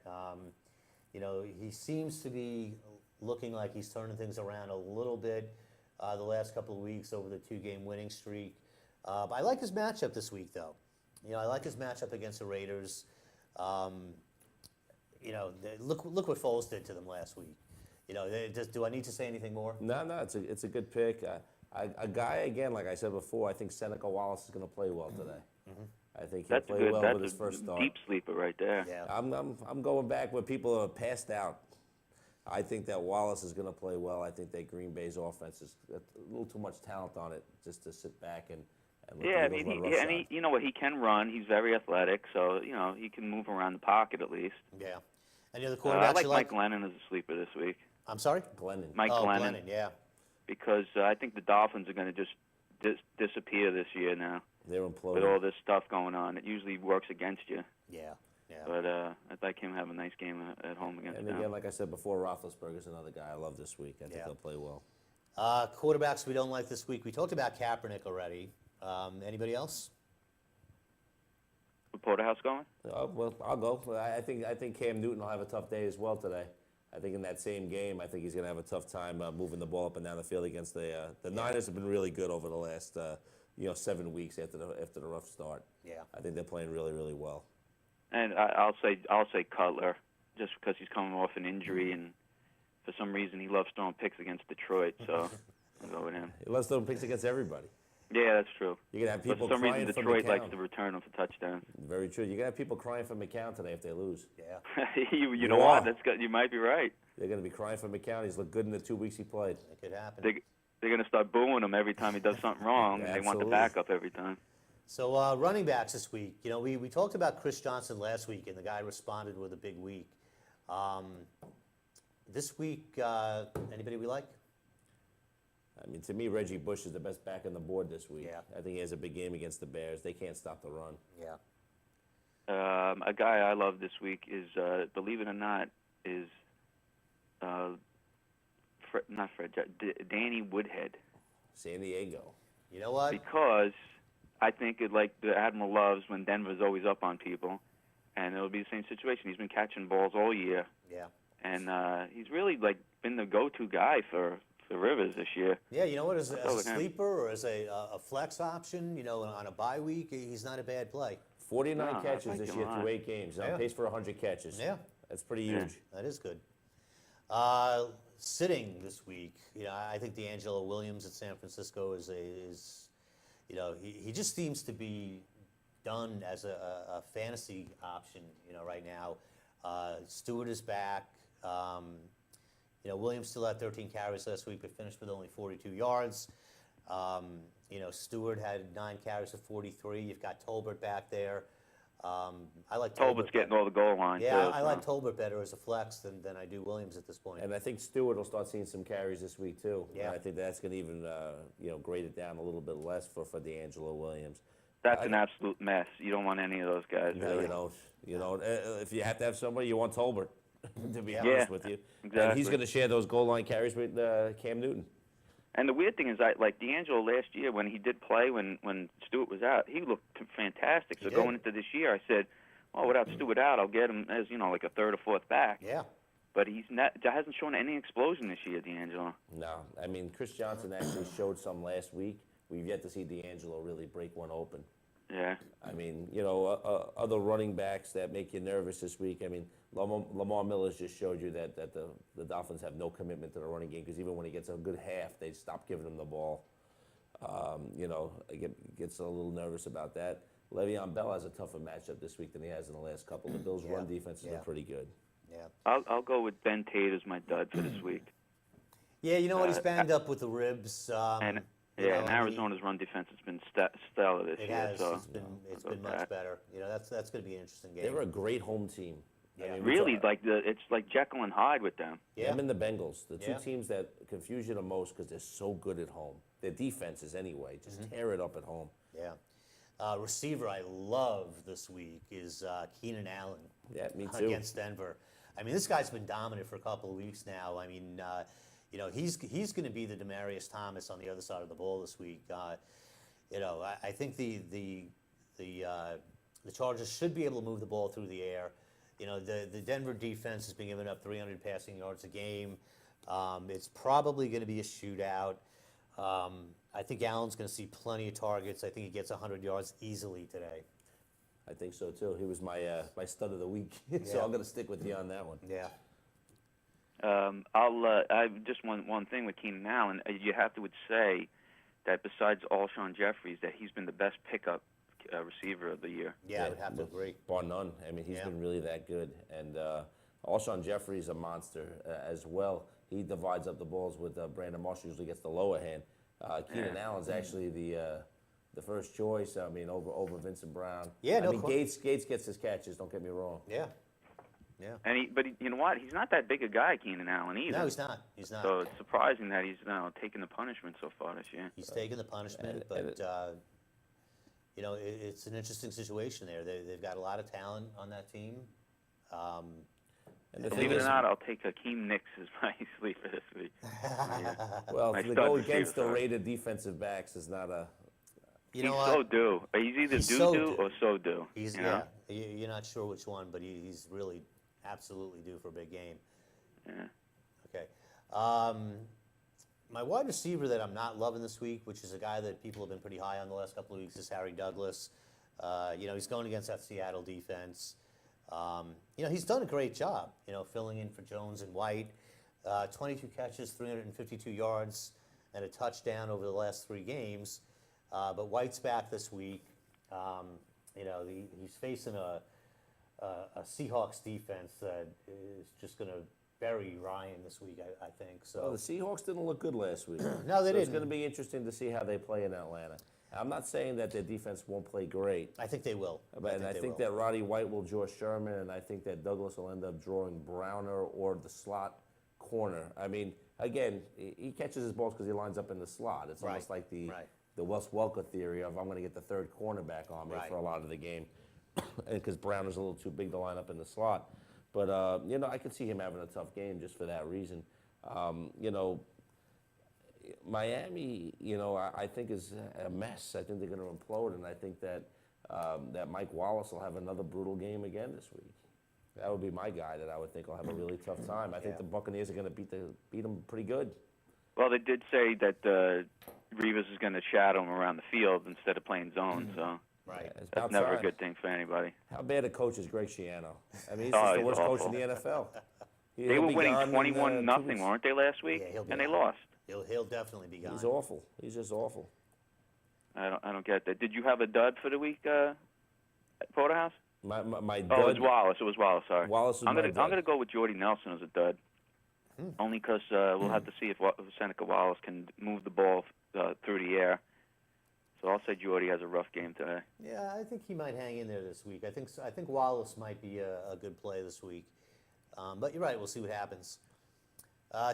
He seems to be looking like he's turning things around a little bit the last couple of weeks over the 2-game winning streak. But I like his matchup this week, though. I like his matchup against the Raiders. Look what Foles did to them last week. Do I need to say anything more? No, it's a good pick. A guy again, like I said before, I think Seneca Wallace is going to play well today. I think he'll That's play good. well That's with his a first start. deep sleeper right there. Yeah. I'm going back where people are passed out. I think that Wallace is going to play well. I think that Green Bay's offense is got a little too much talent on it just to sit back and let Yeah, I the Eagles mean, run he, roughshod. you know what? He can run. He's very athletic, so he can move around the pocket at least. Yeah. Any other I quarterbacks like you Mike Glennon as a sleeper this week. I'm sorry? Glennon. Mike Glennon, Glennon, yeah. because I think the Dolphins are going to just disappear this year now They're with imploding. all this stuff going on. It usually works against you. Yeah. Yeah. But I like him have a nice game at home against And them. again, like I said before, Roethlisberger's another guy I love this week. I think he'll play well. Quarterbacks we don't like this week. We talked about Kaepernick already. Anybody else? Porterhouse going? Well, I'll go. I think Cam Newton will have a tough day as well today. I think in that same game, I think he's going to have a tough time moving the ball up and down the field against the Niners. Have been really good over the last 7 weeks after the rough start. Yeah. I think they're playing really, really well. And I'll say Cutler, just because he's coming off an injury, and for some reason he loves throwing picks against Detroit, so I'll go with him. He loves throwing picks against everybody. Yeah, that's true. You're going to have But people for some crying reason for Detroit McCown. likes to return them for touchdowns. Very true. You're going to have people crying for McCown today if they lose. Yeah. you know what? That's good. You might be right. They're going to be crying for McCown. He's looked good in the 2 weeks he played. It could happen. They're going to start booing him every time he does something wrong, Yeah, and they want the absolutely. backup every time. So running backs this week. We talked about Chris Johnson last week, and the guy responded with a big week. This week, anybody we like? I mean, to me, Reggie Bush is the best back on the board this week. Yeah. I think he has a big game against the Bears. They can't stop the run. Yeah. A guy I love this week is, believe it or not, is Danny Woodhead. San Diego. You know what? Because I think like the Admiral loves when Denver's always up on people, and it'll be the same situation. He's been catching balls all year, Yeah. and he's really been the go-to guy for Rivers this year. Yeah, you know what? As a go with him. sleeper or as a flex option, on a bye week, he's not a bad play. 49 No, I catches like this him year a lot. through 8 games. On Yeah. pace for 100 catches. Yeah. That's pretty Yeah. huge. That is good. Sitting this week, I think D'Angelo Williams at San Francisco is he just seems to be done as a fantasy option, right now. Stewart is back. Williams still had 13 carries last week, but finished with only 42 yards. Stewart had 9 carries for 43. You've got Tolbert back there. I like Tolbert's Tolbert getting better. all the goal line. Yeah, too, I so. like Tolbert better as a flex than I do Williams at this point. And I think Stewart will start seeing some carries this week, too. Yeah. And I think that's going to even, grade it down a little bit less for D'Angelo Williams. That's an absolute mess. You don't want any of those guys. No, really. you don't. If you have to have somebody, you want Tolbert, to be Yeah, honest with you. And exactly. he's going to share those goal line carries with Cam Newton. And the weird thing is, D'Angelo last year when he did play, when Stewart was out, he looked fantastic. So He did. going into this year, I said, "Oh, without Stewart out, I'll get him as like a third or fourth back." Yeah. But he's hasn't shown any explosion this year, D'Angelo. No, I mean, Chris Johnson actually showed some last week. We've yet to see D'Angelo really break one open. Yeah. I mean, other running backs that make you nervous this week. I mean, Lamar Miller's just showed you that the Dolphins have no commitment to the running game because even when he gets a good half, they stop giving him the ball. Gets a little nervous about that. Le'Veon Bell has a tougher matchup this week than he has in the last couple. The Bills' run defense has been pretty good. Yeah. I'll go with Ben Tate as my dud for this week. Yeah, you know what? He's banged up with the ribs. And you know, and Arizona's run defense has been stellar this It year. has. So It's been I'll go with much that. better. That's going to be an interesting game. They were a great home team. Yeah. I mean, Really, it's like Jekyll and Hyde with them. Yeah. Them and the Bengals, the two Yeah. teams that confuse you the most because they're so good at home. Their defenses, anyway, just Mm-hmm. tear it up at home. Yeah. Receiver I love this week is Keenan Allen. Yeah, me too. Against Denver. I mean, this guy's been dominant for a couple of weeks now. I mean, he's going to be the Demaryius Thomas on the other side of the ball this week. I think the Chargers should be able to move the ball through the air. The Denver defense has been giving up 300 passing yards a game. It's probably going to be a shootout. I think Allen's going to see plenty of targets. I think he gets 100 yards easily today. I think so too. He was my stud of the week, so Yeah. I'm going to stick with you on that one. Yeah. I just one thing with Keenan Allen. You have to say that besides Alshon Jeffries, that he's been the best pickup receiver of the year. Yeah, I would have to agree. Bar none. I mean, he's Yeah. been really that good. And Alshon Jeffrey's a monster as well. He divides up the balls with Brandon Marshall. Usually gets the lower hand. Keenan Allen's actually the first choice. I mean, over Vincent Brown. Yeah, no I mean, Gates gets his catches. Don't get me wrong. Yeah. Yeah. And you know what? He's not that big a guy, Keenan Allen, either. No, he's not. He's not. So it's surprising that he's taking the punishment so far this year. He's taken the punishment, but you know, it's an interesting situation there. They've got a lot of talent on that team. And the Believe thing it or is, not, I'll take Hakeem Nicks as my sleeper this week. well, my to stud go against the receiver. rated defensive backs is not a. You know He's what? so due. He's either He's do so do due. or so due. He's you know? You're not sure which one, but he's really absolutely due for a big game. Yeah. Okay. My wide receiver that I'm not loving this week, which is a guy that people have been pretty high on the last couple of weeks, is Harry Douglas. You know, he's going against that Seattle defense. You know, he's done a great job, you know, filling in for Jones and White. 22 catches, 352 yards, and a touchdown over the last 3 games. But White's back this week. You know, he's facing a Seahawks defense that is just going to bury Ryan this week, I think. So Well, the Seahawks didn't look good last week. No, they so It's didn't. going to be interesting to see how they play in Atlanta. I'm not saying that their defense won't play great, I think they will. but I think that Roddy White will draw Sherman, and I think that Douglas will end up drawing Browner or the slot corner. I mean, again, he catches his balls because he lines up in the slot. It's almost like the Wes Welker theory of I'm going to get the third cornerback on me for a lot of the game, and because Browner's a little too big to line up in the slot. But you know, I could see him having a tough game just for that reason. You know, Miami, you know, I think is a mess. I think they're going to implode, and I think that that Mike Wallace will have another brutal game again this week. That would be my guy that I would think will have a really tough time. I think the Buccaneers are going to beat them pretty good. Well, they did say that Rivas is going to shadow him around the field instead of playing zone, so It's that's about never time. a good thing for anybody. How bad a coach is Greg Schiano? I mean, he's Oh, just the he's worst coach awful. in the NFL. They were winning gone in, 21-0, 2 weeks. weren't they, last week? Yeah, he'll be and they gone. lost. He'll definitely be gone. He's awful. He's just awful. I don't get that. Did you have a dud for the week, at Porterhouse? My Oh, it dud. was Wallace. Sorry. Wallace is I'm my gonna dud. I'm gonna go with Jordy Nelson as a dud. Only because we'll have to see if Seneca Wallace can move the ball through the air. So I'll say Jordy has a rough game today. Yeah, I think he might hang in there this week. I think Wallace might be a good play this week. But you're right. We'll see what happens.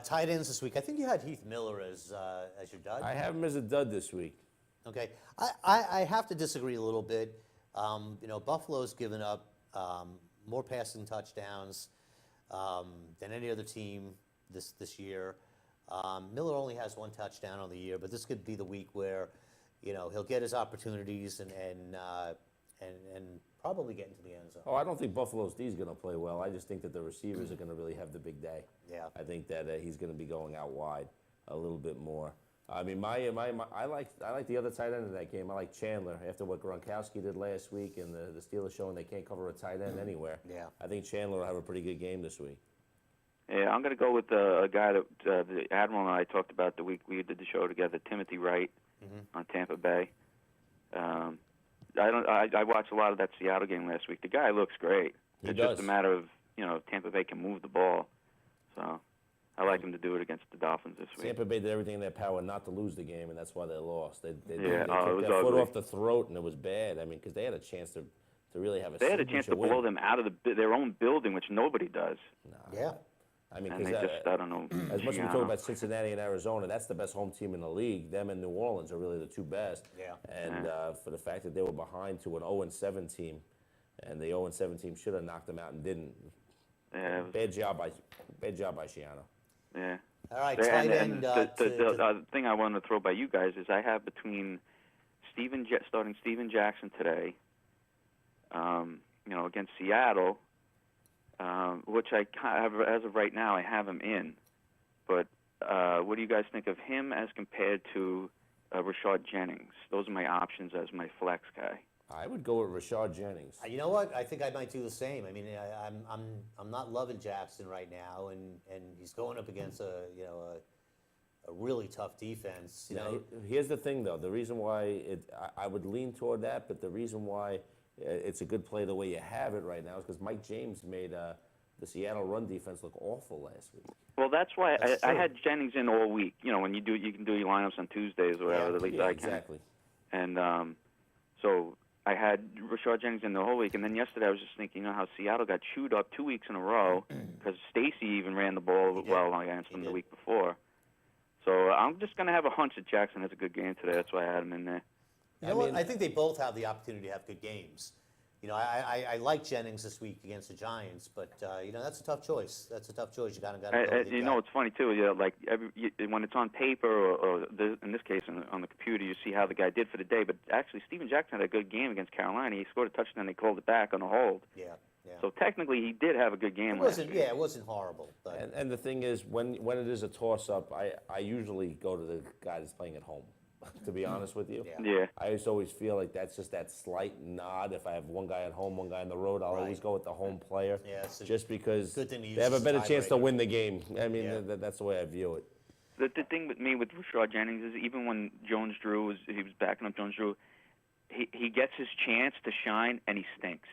Tight ends this week. I think you had Heath Miller as your dud. I have him as a dud this week. Okay, I have to disagree a little bit. You know, Buffalo's given up more passing touchdowns than any other team this year. Miller only has 1 touchdown on the year, but this could be the week where, you know, he'll get his opportunities and probably get into the end zone. Oh, I don't think Buffalo's D is going to play well. I just think that the receivers are going to really have the big day. Yeah. I think that he's going to be going out wide a little bit more. I mean, I like the other tight end in that game. I like Chandler after what Gronkowski did last week, and the Steelers showing they can't cover a tight end anywhere. Yeah. I think Chandler will have a pretty good game this week. Yeah, I'm going to go with a guy that the Admiral and I talked about the week we did the show together, Timothy Wright on Tampa Bay. I watched a lot of that Seattle game last week. The guy looks great. It's just a matter of, you know, Tampa Bay can move the ball. So I like him to do it against the Dolphins this week. Tampa Bay did everything in their power not to lose the game, and that's why they lost. They it took was their foot ugly. off the throat, and it was bad. I mean, because they had a chance to really have a They had a chance to signature blow win. them out of their own building, which nobody does. Yeah. I mean, And they because just, I don't know. as much as we Schiano. talk about Cincinnati and Arizona, that's the best home team in the league. Them and New Orleans are really the 2 best. Yeah. And for the fact that they were behind to an 0-7 team, and the 0-7 team should have knocked them out and didn't. Yeah, it was- Bad job by Schiano. Yeah. All right, And, tight and end. the thing I wanted to throw by you guys is I have between starting Steven Jackson today, you know, against Seattle, which I have, as of right now, I have him in. But what do you guys think of him as compared to Rashard Jennings? Those are my options as my flex guy. I would go with Rashard Jennings. You know what? I think I might do the same. I mean, I'm not loving Jackson right now, and he's going up against a really tough defense. You know, Here's the thing, though. The reason why I would lean toward that, but the reason why it's a good play the way you have it right now is because Mike James made the Seattle run defense looked awful last week. Well, that's why That's I true. had Jennings in all week. You know, when you can do your lineups on Tuesdays or whatever. Yeah. At least Yeah, I can. exactly. And so I had Rashard Jennings in the whole week. And then yesterday I was just thinking, how Seattle got chewed up 2 weeks in a row because Stacy even ran the ball did. well against He them the did. week before. So I'm just going to have a hunch that Jackson has a good game today. That's why I had him in there. You know what? I think they both have the opportunity to have good games. You know, I like Jennings this week against the Giants, but you know, that's a tough choice. That's a tough choice. You gotta go with the You guy. know, it's funny too. Like when it's on paper or in this case on the computer, you see how the guy did for the day. But actually, Steven Jackson had a good game against Carolina. He scored a touchdown. They called it back on a hold. Yeah, yeah. So technically, he did have a good game last week. It wasn't horrible. But And the thing is, when it is a toss-up, I usually go to the guy that's playing at home, to be honest with you. Yeah. I just always feel like that's just that slight nod. If I have one guy at home, one guy on the road, I'll always go with the home player. Yeah, it's a just because good thing to use they have a as a better chance to tiebreaker. win the game. I mean, Yeah. that's the way I view it. The thing with me with Rashard Jennings is even when Jones-Drew was backing up Jones-Drew, he gets his chance to shine and he stinks.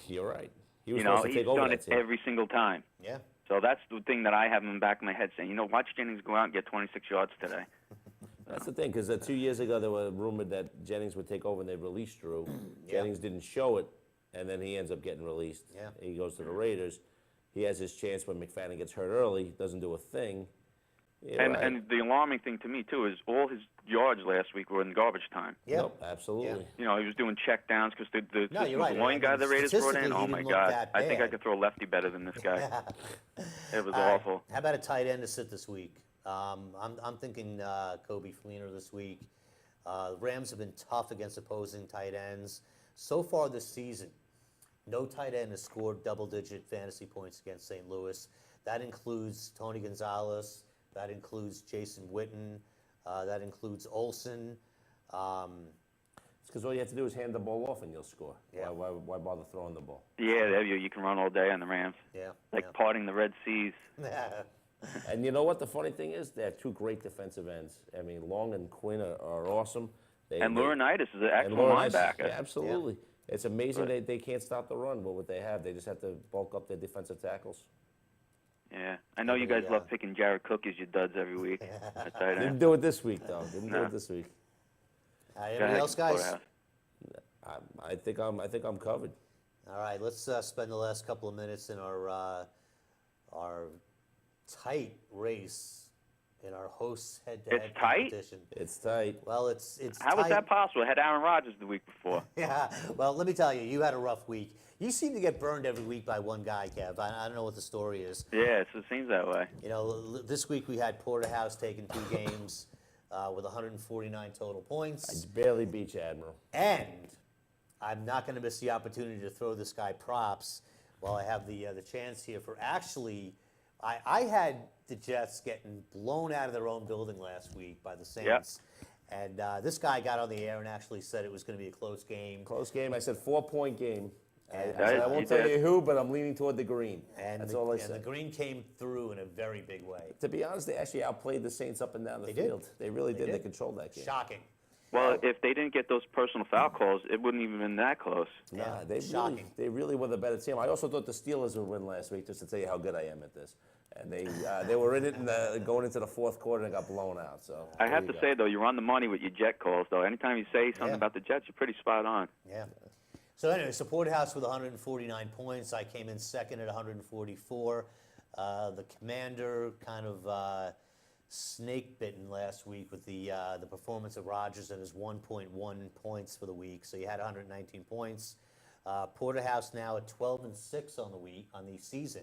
You're right. He was You know, supposed to he's take over done that it team. every single time. yeah. So that's the thing that I have in the back of my head saying, watch Jennings go out and get 26 yards today. That's the thing, because 2 years ago there was rumored that Jennings would take over and they released Drew. Jennings didn't show it, and then he ends up getting released. Yeah. He goes to the Raiders. He has his chance when McFadden gets hurt early, doesn't do a thing. You're right. And the alarming thing to me, too, is all his yards last week were in garbage time. Yeah. Nope, absolutely. You know, he was doing check downs because the No, you're right. Malloy guy the Raiders brought in, Statistically, oh he my didn't look God. that I think I bad. could throw lefty better than this guy. It was All right. awful. How about a tight end to sit this week? I'm thinking Kobe Fleener this week. The Rams have been tough against opposing tight ends. So far this season, no tight end has scored double-digit fantasy points against St. Louis. That includes Tony Gonzalez. That includes Jason Witten. That includes Olsen. It's because all you have to do is hand the ball off and you'll score. Yeah. Why bother throwing the ball? Yeah, you can run all day on the Rams. Yeah. Like parting the Red Seas. Yeah. And you know what? The funny thing is, they have two great defensive ends. I mean, Long and Quinn are awesome. And Laurinaitis is an excellent Laurinaitis- linebacker. Yeah, absolutely. It's amazing they can't stop the run, but what they have, they just have to bulk up their defensive tackles. Yeah. I know you guys love picking Jared Cook as your duds every week. at tight end. Didn't do it this week, though. Didn't do No. it this week. Go Anything ahead, else, guys? Porterhouse. I think I'm covered. All right, let's spend the last couple of minutes in our tight race in our hosts head-to-head It's tight? competition. It's tight. Well, it's How tight. is that possible? I had Aaron Rodgers the week before. Yeah. Well, let me tell you, you had a rough week. You seem to get burned every week by one guy, Kev. I don't know what the story is. Yeah, it seems that way. You know, this week we had Porterhouse taking 2 games with 149 total points. I barely beat you, Admiral. And I'm not going to miss the opportunity to throw this guy props while I have the chance here for actually, I had the Jets getting blown out of their own building last week by the Saints. And this guy got on the air and actually said it was going to be a close game. Close game. I said 4-point game. I you won't tell did. you who, but I'm leaning toward the green. And That's the, all I and said. the green came through in a very big way. To be honest, they actually outplayed the Saints up and down the They did. field. They really did. They did. controlled that game. Shocking. Well, if they didn't get those personal foul calls, it wouldn't even been that close. Nah, Yeah, shocking. they really were the better team. I also thought the Steelers would win last week, just to tell you how good I am at this. And they were in it going into the fourth quarter and got blown out. So I there have you to go. say, though, you're on the money with your Jet calls, though. Anytime you say something Yeah. about the Jets, you're pretty spot on. Yeah. So anyway, Porterhouse with 149 points. I came in second at 144. The Commander kind of snake bitten last week with the performance of Rodgers and his 1.1 points for the week. So you had 119 points. Porterhouse now at 12-6 on the season.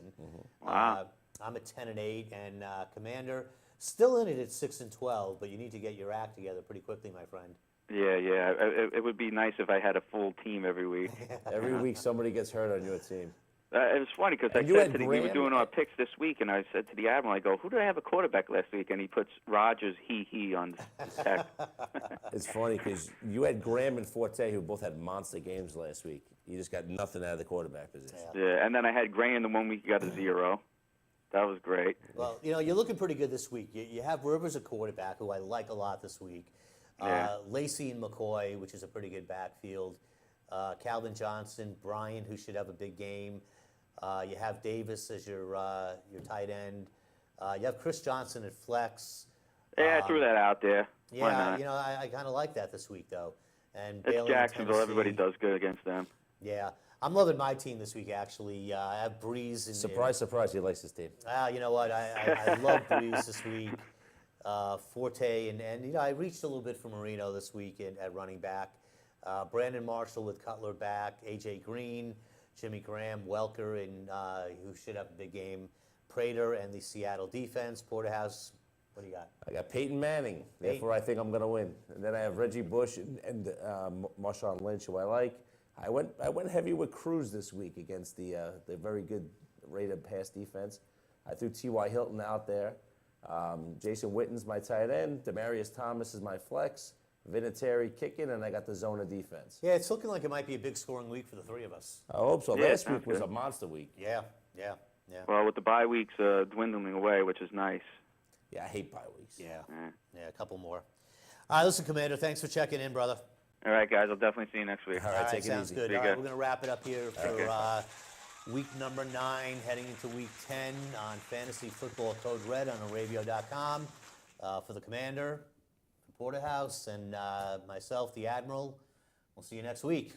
Wow. I'm at 10-8, and Commander still in it at 6-12. But you need to get your act together pretty quickly, my friend. Yeah. It would be nice if I had a full team every week. Every week somebody gets hurt on your team. It was funny because I And you said had we were Graham? doing our picks this week, and I said to the Admiral, I go, who did I have a quarterback last week? And he puts Rodgers, he on the text. It's funny because you had Graham and Forte, who both had monster games last week. You just got nothing out of the quarterback position. Yeah, and then I had Gray in the 1 week, he got a 0. That was great. Well, you know, you're looking pretty good this week. You have Rivers, a quarterback, who I like a lot this week. Yeah. Lacey and McCoy, which is a pretty good backfield. Calvin Johnson, Bryant, who should have a big game. You have Davis as your tight end. You have Chris Johnson at flex. Yeah, I threw that out there. Why Yeah, not? you know, I kind of like that this week, though. And It's Bailey in Jacksonville. Everybody Tennessee. does good against them. Yeah, I'm loving my team this week, actually. I have Breeze in Surprise, surprise, he likes his team. You know what? I love Breeze this week. Forte, and you know, I reached a little bit for Marino this week at running back. Brandon Marshall with Cutler back. A.J. Green, Jimmy Graham, Welker, and who should have a big game. Prater and the Seattle defense. Porterhouse, what do you got? I got Peyton Manning. Therefore, I think I'm going to win. And then I have Reggie Bush and Marshawn Lynch, who I like. I went heavy with Cruz this week against the very good rated pass defense. I threw T.Y. Hilton out there. Jason Witten's my tight end. Demaryius Thomas is my flex. Vinatieri kicking, and I got the zona defense. Yeah, it's looking like it might be a big scoring week for the three of us. I hope so. Yeah, Last sounds week was good. a monster week. Yeah. Well, with the bye weeks dwindling away, which is nice. Yeah, I hate bye weeks. Yeah, a couple more. All right, listen, Commander, thanks for checking in, brother. All right, guys. I'll definitely see you next week. All right, take it sounds easy. good. Be All right, good. we're going to wrap it up here for Okay. week number 9, heading into week 10 on Fantasy Football Code Red on Arabio.com. For the Commander, for Porterhouse, and myself, the Admiral. We'll see you next week.